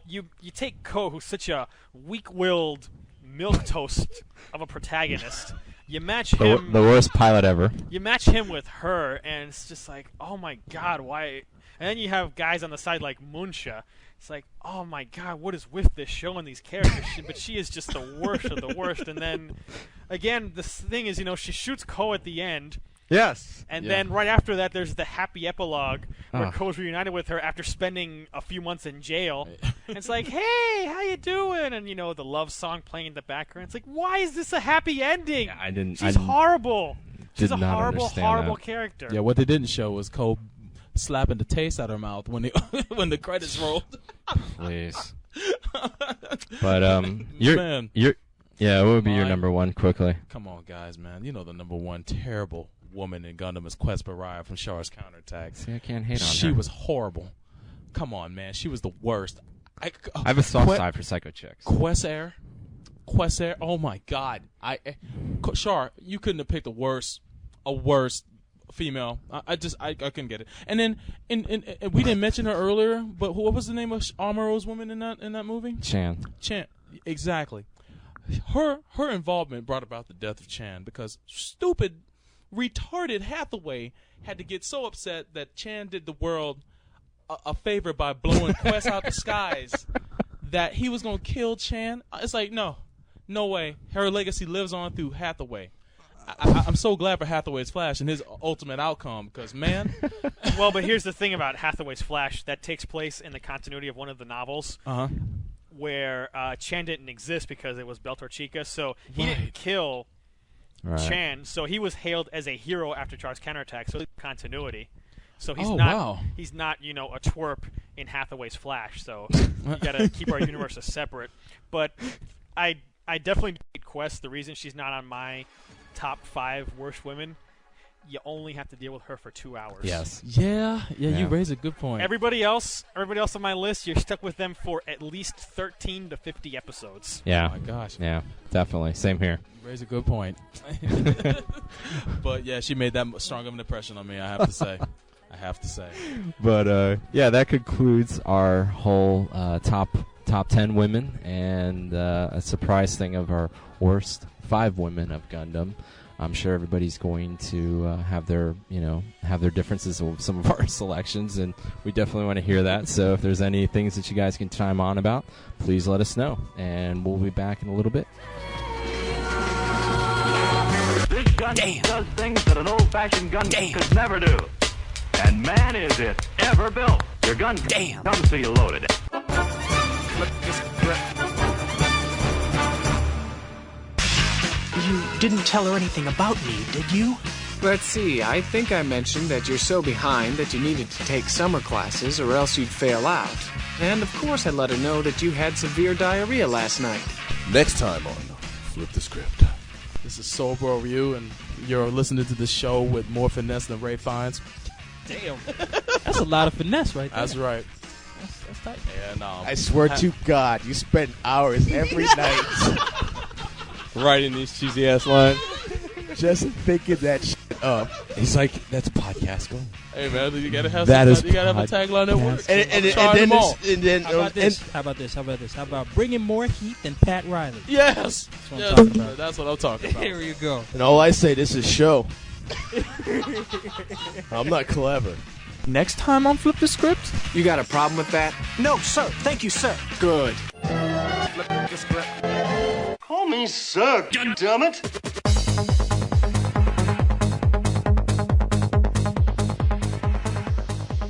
take Ko, who's such a weak-willed milquetoast of a protagonist. You match him, the worst pilot ever. You match him with her, and it's just like, oh my God, why? And then you have guys on the side like Munsha. It's like, oh my God, what is with this show and these characters? But she is just the worst of the worst. And then, again, the thing is, she shoots Ko at the end. Yes. And then right after that, there's the happy epilogue where Ko's reunited with her after spending a few months in jail. And it's like, hey, how you doing? And, the love song playing in the background. It's like, why is this a happy ending? Yeah, She's horrible. She's a horrible character. Yeah, what they didn't show was Ko slapping the taste out of her mouth when the credits rolled. Please. But what would be your number one quickly? Come on, guys, man. The number one terrible woman in Gundam is Quest Baraya from Char's Counterattack. See, I can't hate on her. She was horrible. Come on, man. She was the worst. I have a soft side for psycho chicks. Quest Air. Oh my God. Char, you couldn't have picked a worse female. I couldn't get it. And then we didn't mention her earlier, but what was the name of Amuro's woman in that movie? Chan. Exactly. Her involvement brought about the death of Chan because stupid, retarded Hathaway had to get so upset that Chan did the world a favor by blowing Quest out the skies that he was going to kill Chan. It's like, no way. Her legacy lives on through Hathaway. I'm so glad for Hathaway's Flash and his ultimate outcome because, man. Well, but here's the thing about Hathaway's Flash. That takes place in the continuity of one of the novels where Chan didn't exist because it was Beltor Chica. So he didn't kill Chan. So he was hailed as a hero after Char's Counterattack. So continuity. So he's he's not, a twerp in Hathaway's Flash. So you got to keep our universes separate. But I definitely hate Quest. The reason she's not on my top 5 worst women, you only have to deal with her for 2 hours. Yes. Yeah, you raise a good point. Everybody else on my list, you're stuck with them for at least 13 to 50 episodes. Yeah. Oh my gosh. Yeah, definitely. Same here. You raise a good point. But yeah, she made that strong of an impression on me, I have to say. But that concludes our whole top 10 women and a surprise thing of our worst 5 women of Gundam. I'm sure everybody's going to have their differences with some of our selections, and we definitely want to hear that. So if there's any things that you guys can chime on about, please let us know, and we'll be back in a little bit. This gun does things that an old-fashioned gun could never do. And man, is it ever built. Your gun comes to you loaded. Flip the script. You didn't tell her anything about me, did you? Let's see, I think I mentioned that you're so behind that you needed to take summer classes or else you'd fail out. And of course I let her know that you had severe diarrhea last night. Next time on Flip the Script. This is Soul Bro Ryu, and you're listening to the show with more finesse than Ray Fiennes. Damn. That's a lot of finesse right there. That's right. That's tight. And, I swear to God, you spend hours every night Writing these cheesy ass lines. just thinking that shit up. He's like, that's a podcast. Go. Hey man, you gotta have That is you gotta have a tagline that works. How about this? How about bringing more heat than Pat Riley? Yes, That's what I'm talking about. That's what I'm talking about. Here you go. And all I say, this is show. I'm not clever. Next time on Flip the Script? You got a problem with that? No, sir. Thank you, sir. Good. Flip the script. Call me sir, goddammit.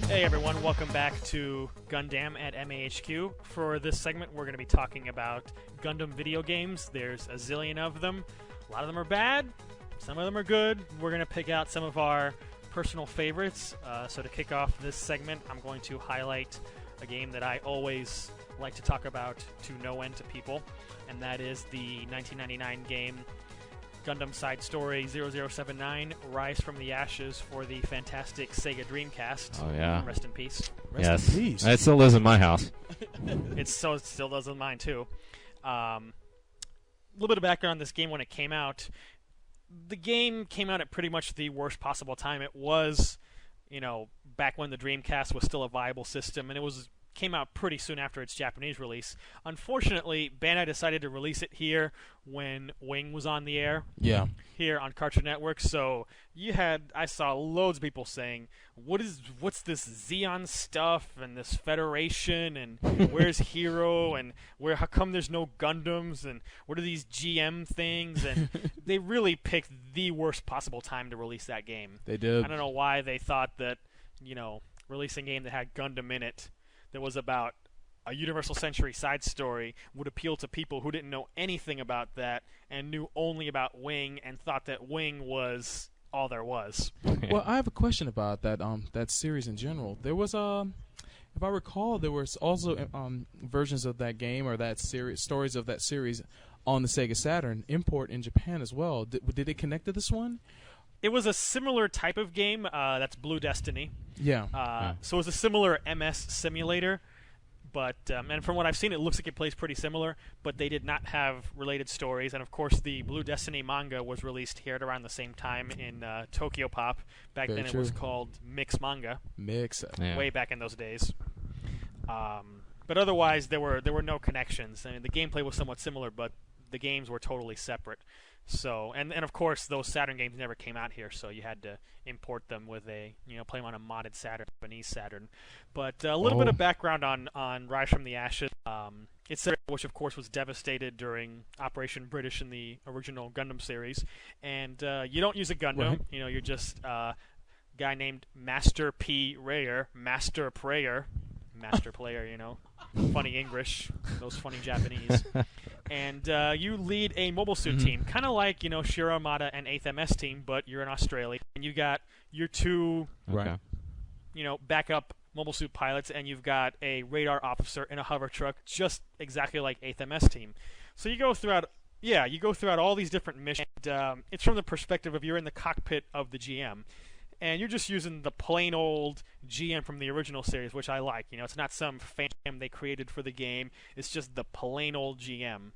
Hey everyone, welcome back to Gundam at MAHQ. For this segment, we're going to be talking about Gundam video games. There's a zillion of them. A lot of them are bad, some of them are good. We're going to pick out some of our personal favorites. So to kick off this segment, I'm going to highlight a game that I always like to talk about to no end to people, and that is the 1999 game Gundam Side Story 0079, Rise from the Ashes for the fantastic Sega Dreamcast. Oh, yeah. Rest in peace. Rest in peace. It still lives in my house. It still does in mine, too. A little bit of background on this game when it came out. The game came out at pretty much the worst possible time. It was, back when the Dreamcast was still a viable system, and it came out pretty soon after its Japanese release. Unfortunately, Bandai decided to release it here when Wing was on the air. Yeah. Here on Cartoon Network. So I saw loads of people saying, what's this Xeon stuff and this Federation and where's Hero and how come there's no Gundams and what are these GM things? And they really picked the worst possible time to release that game. They did. I don't know why they thought that, releasing a game that had Gundam in it that was about a Universal Century side story would appeal to people who didn't know anything about that and knew only about Wing and thought that Wing was all there was. Well, I have a question about that series in general. There was if I recall, there was also versions of that game or that series, stories of that series on the Sega Saturn import in Japan as well. Did it connect to this one? It was a similar type of game. That's Blue Destiny. Yeah. So it was a similar MS simulator, but and from what I've seen, it looks like it plays pretty similar. But they did not have related stories, and of course, the Blue Destiny manga was released here at around the same time in Tokyo Pop. Back Very then, true. it was called Mix Manga. Way back in those days. But otherwise, there were no connections. I mean, the gameplay was somewhat similar, but the games were totally separate. So, and of course, those Saturn games never came out here, so you had to import them with play them on a modded Saturn, Japanese Saturn. But a little bit of background on Rise from the Ashes. It's which, of course, was devastated during Operation British in the original Gundam series. And you don't use a Gundam. Right. You're just a guy named Master P. Rayer, Master Prayer, Master Player, Funny English, those funny Japanese. And you lead a mobile suit team, kind of like, Shiro Amada and 8th MS team, but you're in Australia. And you got your two, backup mobile suit pilots, and you've got a radar officer in a hover truck, just exactly like 8th MS team. So you go throughout all these different missions. And, it's from the perspective of you're in the cockpit of the GM. And you're just using the plain old GM from the original series, which I like. It's not some fan they created for the game. It's just the plain old GM.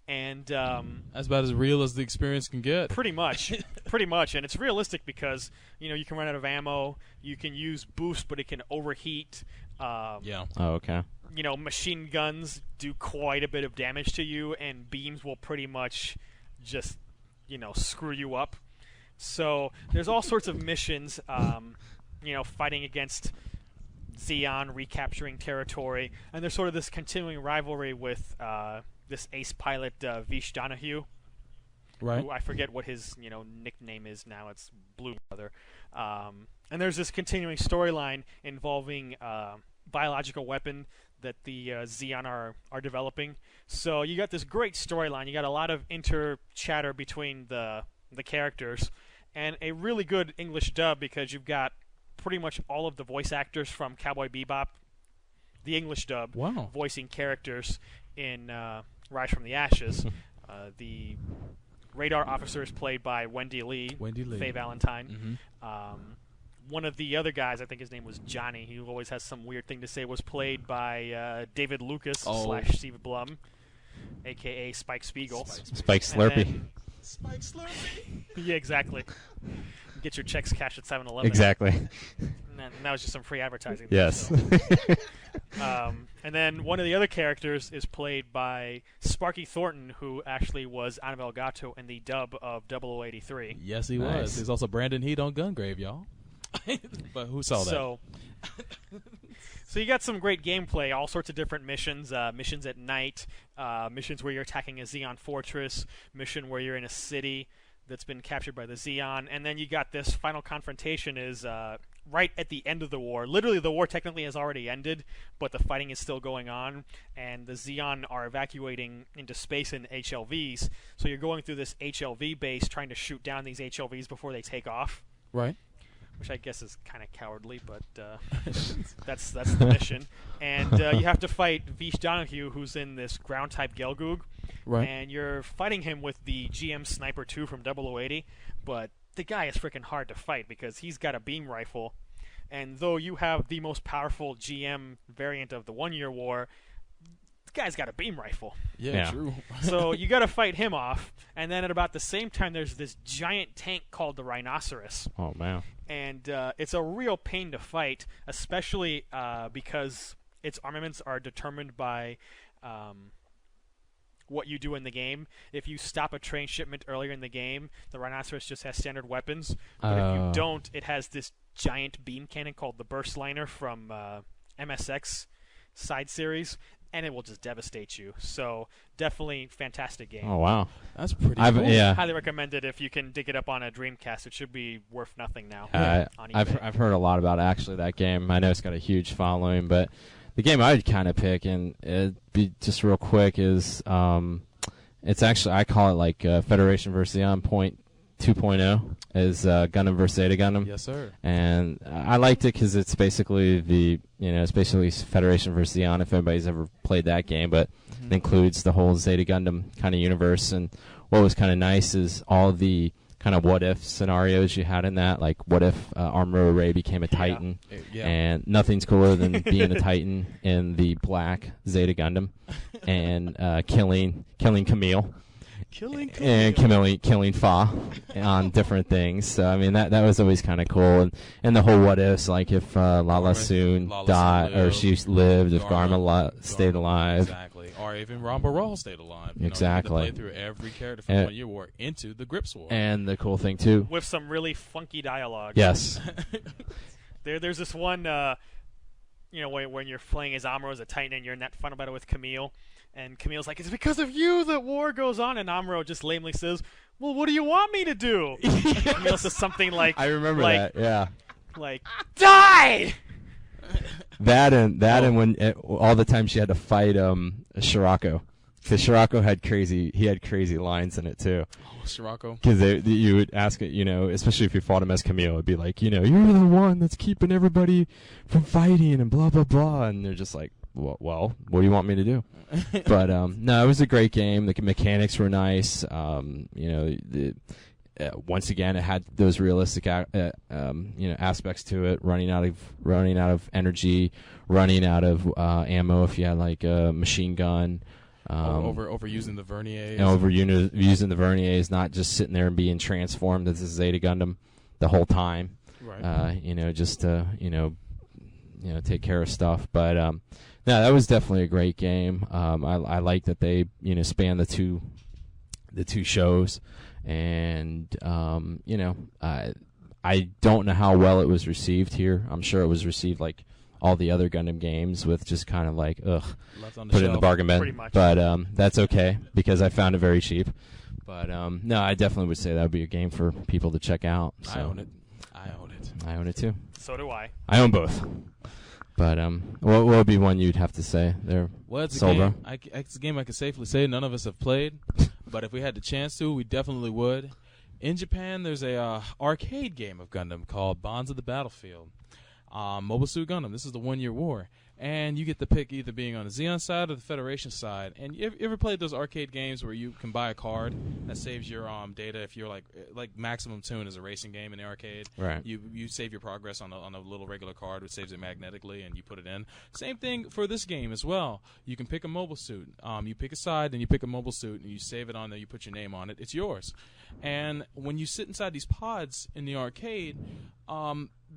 And that's about as real as the experience can get. Pretty much. And it's realistic because, you can run out of ammo. You can use boost, but it can overheat. Yeah. Oh, okay. Machine guns do quite a bit of damage to you, and beams will pretty much just, screw you up. So there's all sorts of missions, fighting against Zeon, recapturing territory, and there's sort of this continuing rivalry with this ace pilot, Vish Donahue. Right. Who I forget what his nickname is now. It's Blue Brother. And there's this continuing storyline involving biological weapon that the Xeon are developing. So you got this great storyline. You got a lot of chatter between the characters, and a really good English dub because you've got pretty much all of the voice actors from Cowboy Bebop, the English dub, voicing characters in Rise from the Ashes. The radar officer is played by Wendy Lee. Faye Valentine. One of the other guys, I think his name was Johnny, he always has some weird thing to say, was played by David Lucas / Steve Blum, a.k.a. Spike Spiegel. Spike Slurpee. Spike Slurpee. Yeah, exactly. Get your checks cashed at 7-Eleven. Exactly. And that was just some free advertising. Yes. And then one of the other characters is played by Sparky Thornton, who actually was Annabelle Gato in the dub of 0083. Yes, he was. There's also Brandon Heat on Gungrave, y'all. But who saw that? So you got some great gameplay, all sorts of different missions, missions at night, missions where you're attacking a Xeon fortress, mission where you're in a city that's been captured by the Xeon, and then you got this final confrontation is right at the end of the war. Literally, the war technically has already ended, but the fighting is still going on, and the Xeon are evacuating into space in HLVs, so you're going through this HLV base trying to shoot down these HLVs before they take off. Right. Which I guess is kind of cowardly, but that's the mission. And you have to fight Vish Donahue, who's in this ground-type Gelgoog. Right. And you're fighting him with the GM Sniper 2 from 0080, but the guy is freaking hard to fight because he's got a beam rifle. And though you have the most powerful GM variant of the 1 Year War, the guy's got a beam rifle. Yeah. True. So you got to fight him off. And then at about the same time, there's this giant tank called the Rhinoceros. Oh, man. And it's a real pain to fight, especially because its armaments are determined by what you do in the game. If you stop a train shipment earlier in the game, the Rhinoceros just has standard weapons. But if you don't, it has this giant beam cannon called the Burst Liner from MSX side series, and it will just devastate you. So definitely fantastic game. Oh, wow. That's pretty cool. Yeah. Highly recommend it if you can dig it up on a Dreamcast. It should be worth nothing now. On I've heard a lot about actually that game. I know it's got a huge following, but the game I would kind of pick, and it'd be just real quick, is it's actually, I call it like Federation vs. Xeon 2.0 is Gundam vs. Zeta Gundam. Yes, sir. And I liked it because it's basically it's basically Federation vs. Xeon if anybody's ever played that game, but it includes the whole Zeta Gundam kind of universe. And what was kind of nice is all the kind of what-if scenarios you had in that, like what if Armor Ray became a Titan, and nothing's cooler than being a Titan in the black Zeta Gundam, and killing Camille. And killing Fa on different things. So I mean that was always kind of cool, and the whole what ifs, like if Lala Soon died or she lived, if Garma stayed alive, exactly, or even Ramba Raw stayed alive. Exactly. You play through every character from 1 Year War into the Grips War. And the cool thing too, with some really funky dialogue. Yes. There's this one, when you're playing as Amuro as a Titan and you're in that final battle with Camille. And Camille's like, it's because of you that war goes on. And Amuro just lamely says, well, what do you want me to do? Camille says something like... I remember that, yeah. Like, die! That and when all the time she had to fight Shirako. Because Shirako had crazy lines in it, too. Oh, Shirako? Because you would ask it, especially if you fought him as Camille, it'd be like, you're the one that's keeping everybody from fighting and blah, blah, blah. And they're just like, well, what do you want me to do? But no, it was a great game. The mechanics were nice. Once again, it had those realistic, aspects to it. Running out of energy, running out of ammo if you had like a machine gun. Overusing the Verniers. And using the Verniers, not just sitting there and being transformed as a Zeta Gundam the whole time. Right. Just to take care of stuff. But no, that was definitely a great game. I like that they span the two shows, and I don't know how well it was received here. I'm sure it was received like all the other Gundam games, with just kind of like put it in the bargain bin. But that's okay because I found it very cheap. But no, I definitely would say that would be a game for people to check out. So. I own it. I own it too. So do I. I own both. But what would be one you'd have to say there? Well, it's a Solbro? game. It's a game I can safely say none of us have played, but if we had the chance to, we definitely would. In Japan, there's a arcade game of Gundam called Bonds of the Battlefield. Mobile Suit Gundam. This is the 1 Year War. And you get to pick either being on the Xeon side or the Federation side. And you ever played those arcade games where you can buy a card that saves your data if you're like Maximum Tune is a racing game in the arcade. Right. You save your progress on a little regular card, which saves it magnetically, and you put it in. Same thing for this game as well. You can pick a mobile suit. You pick a side, and you pick a mobile suit, and you save it on there. You put your name on it. It's yours. And when you sit inside these pods in the arcade,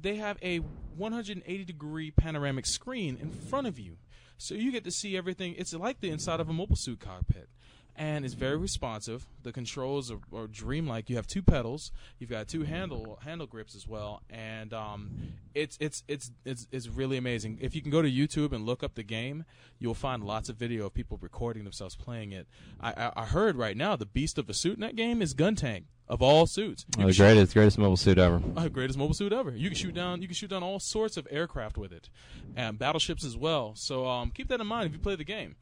they have a 180-degree panoramic screen in front of you. So you get to see everything. It's like the inside of a mobile suit cockpit. And it's very responsive. The controls are dreamlike. You have 2 pedals. You've got 2 handle grips as well. And it's really amazing. If you can go to YouTube and look up the game, you'll find lots of video of people recording themselves playing it. I heard right now the beast of a suit in that game is Guntank. Of all suits, the greatest mobile suit ever. Greatest mobile suit ever. You can shoot down all sorts of aircraft with it, and battleships as well. So keep that in mind if you play the game.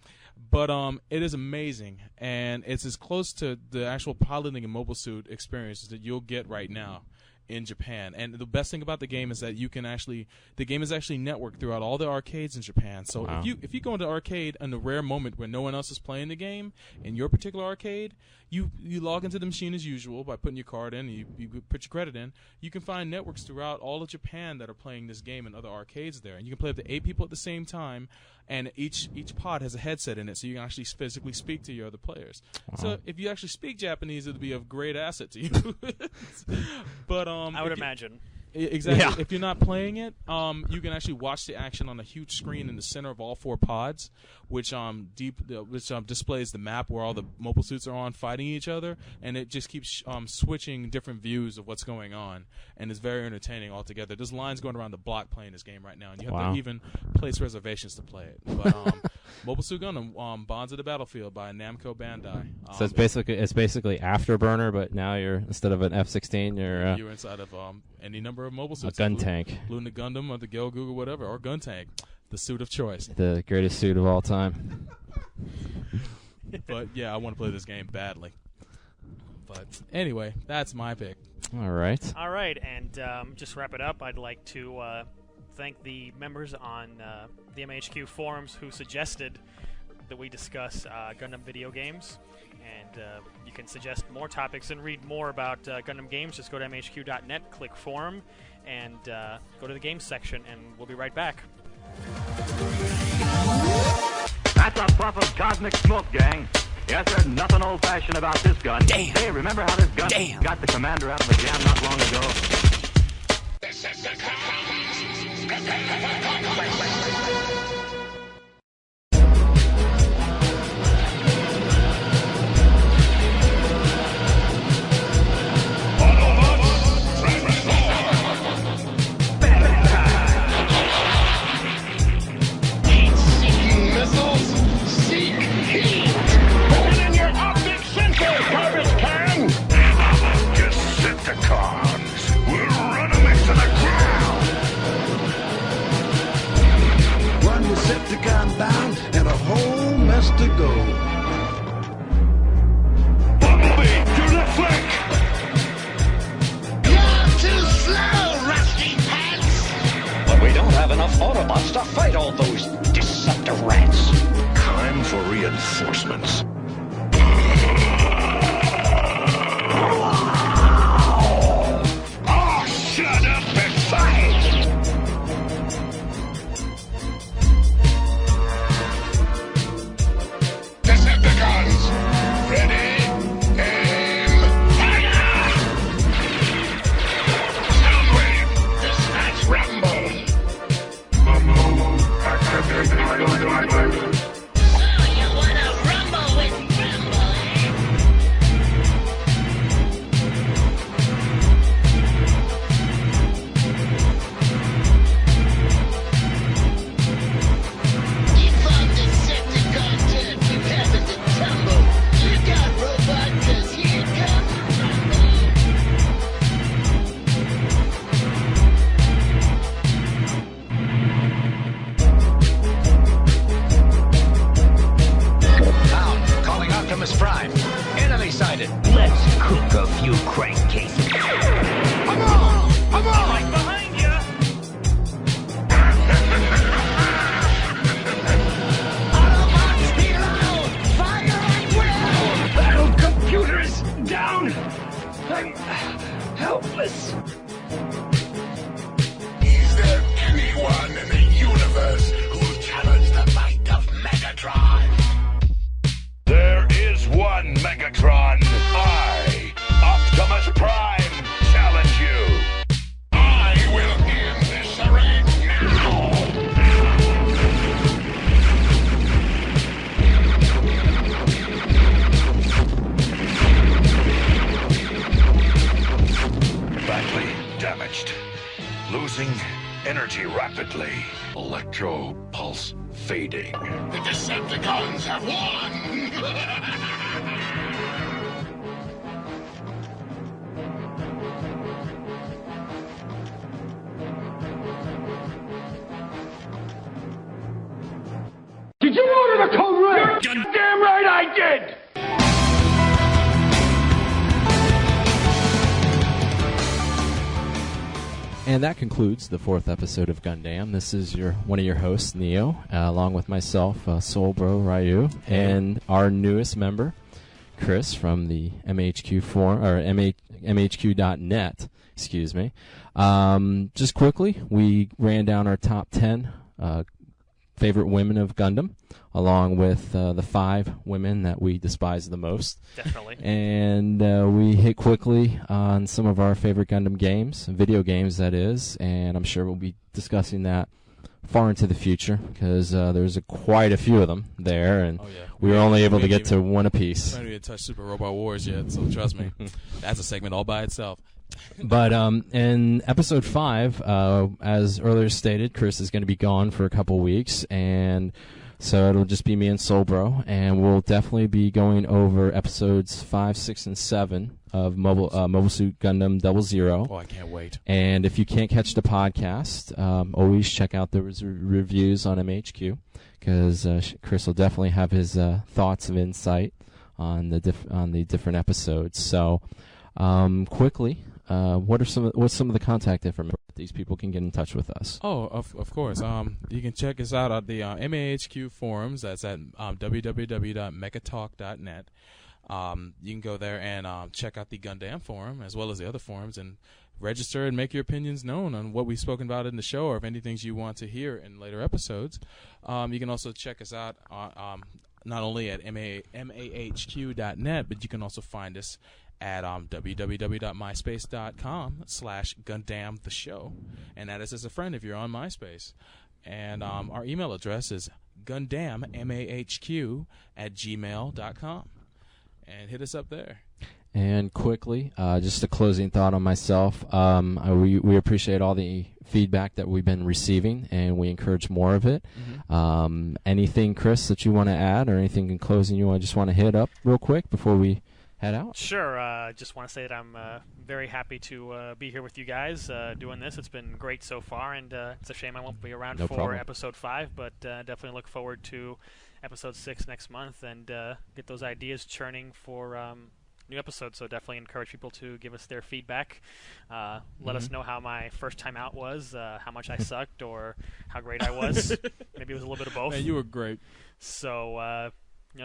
But it is amazing, and it's as close to the actual piloting a mobile suit experiences that you'll get right now in Japan. And the best thing about the game is that the game is actually networked throughout all the arcades in Japan. So wow. if you go into arcade in the rare moment where no one else is playing the game in your particular arcade, you log into the machine as usual by putting your card in, and you put your credit in. You can find networks throughout all of Japan that are playing this game in other arcades there. And you can play up to 8 people at the same time, and each pod has a headset in it, so you can actually physically speak to your other players. Wow. So if you actually speak Japanese, it would be of great asset to you. But I would imagine. Exactly. Yeah. If you're not playing it, you can actually watch the action on a huge screen in the center of all 4 pods, which displays the map where all the mobile suits are on fighting each other, and it just keeps switching different views of what's going on, and it's very entertaining altogether. There's lines going around the block playing this game right now, and you have to even place reservations to play it. But Mobile Suit Gundam, Bonds of the Battlefield by Namco Bandai. So it's basically Afterburner, but now you're instead of an F-16, you're inside of any number of mobile a suits. gun tank. Blue Gundam or the Gelgoog or whatever, or Guntank, the suit of choice. The greatest suit of all time. But yeah, I want to play this game badly. But anyway, that's my pick. All right. All right, and just to wrap it up, I'd like to thank the members on the MAHQ forums who suggested that we discuss Gundam video games. And you can suggest more topics and read more about Gundam games. Just go to MAHQ.net, click forum, and go to the games section, and we'll be right back. That's a puff of cosmic smoke, gang. Yes, there's nothing old-fashioned about this gun. Damn. Hey, remember how this gun got the commander out of the jam not long ago? This is the Autobots to fight all those Deceptor rats. Time for reinforcements. Oh, shut up and fight! Decepticons, ready, aim, fire! Soundwave, dispatch Rambo. So you wanna rumble with energy rapidly. Electro pulse fading. The Decepticons have won! Did you order the code red? Damn right I did! And that concludes the 4th episode of Gundam. This is one of your hosts, Neo, along with myself, Soulbro Ryu, and our newest member, Chris from the MAHQ forum, or MAHQ.net. Excuse me. Just quickly, we ran down our top 10 favorite women of Gundam, along with the 5 women that we despise the most. Definitely. And we hit quickly on some of our favorite Gundam games, video games that is, and I'm sure we'll be discussing that far into the future, because there's quite a few of them there, and we were only able to get to one apiece. We haven't even touched Super Robot Wars yet, so trust me, that's a segment all by itself. But in episode 5, as earlier stated, Chris is going to be gone for a couple weeks, and so it'll just be me and Soulbro, and we'll definitely be going over episodes 5, 6, and 7 of Mobile Suit Gundam 00. Oh, I can't wait. And if you can't catch the podcast, always check out the reviews on MHQ, because Chris will definitely have his thoughts of insight on the different episodes. So, quickly, what's some of the contact information these people can get in touch with us? Oh, of course. You can check us out at the MAHQ forums. That's at www.mechatalk.net. You can go there and check out the Gundam forum as well as the other forums and register and make your opinions known on what we've spoken about in the show or if any things you want to hear in later episodes. You can also check us out not only at mahq.net, but you can also find us at www.myspace.com/Gundam the show, and add us as a friend if you're on MySpace. And our email address is gundammahq@gmail.com, and hit us up there. And quickly, just a closing thought on myself. We appreciate all the feedback that we've been receiving, and we encourage more of it. Mm-hmm. Anything, Chris, that you want to add, or anything in closing you just want to hit up real quick before we head out? Sure. Just want to say that I'm very happy to be here with you guys doing this. It's been great so far, and it's a shame I won't be around for episode 5, but definitely look forward to episode 6 next month and get those ideas churning for new episodes. So definitely encourage people to give us their feedback. Let us know how my first time out was, how much I sucked, or how great I was. Maybe it was a little bit of both. Man, you were great. So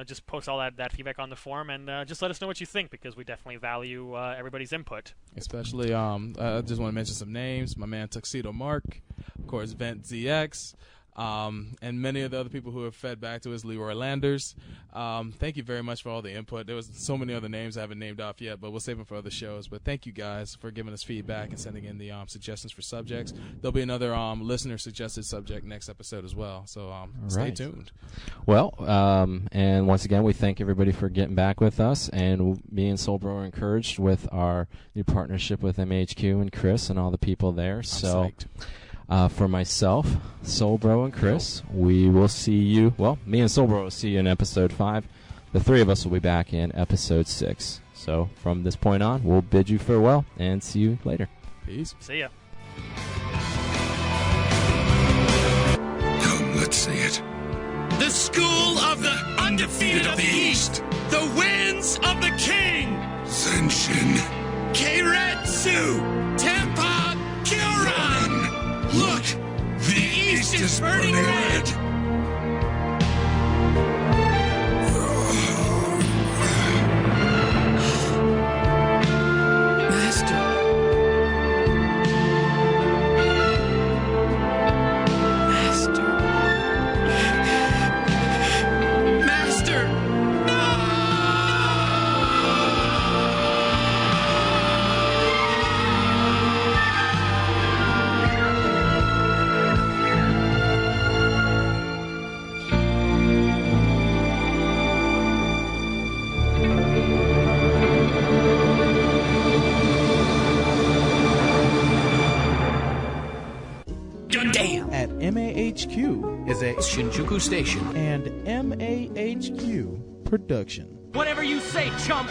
just post all that feedback on the forum, and just let us know what you think, because we definitely value everybody's input. Especially, I just want to mention some names. My man Tuxedo Mark, of course, Vent ZX, and many of the other people who have fed back to us, Leroy Landers. Thank you very much for all the input. There was so many other names I haven't named off yet, but we'll save them for other shows. But thank you guys for giving us feedback and sending in the suggestions for subjects. There'll be another listener-suggested subject next episode as well, so stay tuned. Well, and once again, we thank everybody for getting back with us, and me and Soulbro are encouraged with our new partnership with MHQ and Chris and all the people there. I'm so. psyched. For myself, Soulbro, and Chris, we will see you. Well, me and Soulbro will see you in episode 5. The 3 of us will be back in episode 6. So from this point on, we'll bid you farewell and see you later. Peace. See ya. Come, let's see it. The school of the undefeated of the East, the winds of the King, Zenshin. Keiretsu, Tempa, Kyoran. Look, the East is burning red. Master. Master! Gundam at MAHQ is a Shinjuku station and MAHQ production. Whatever you say, chump!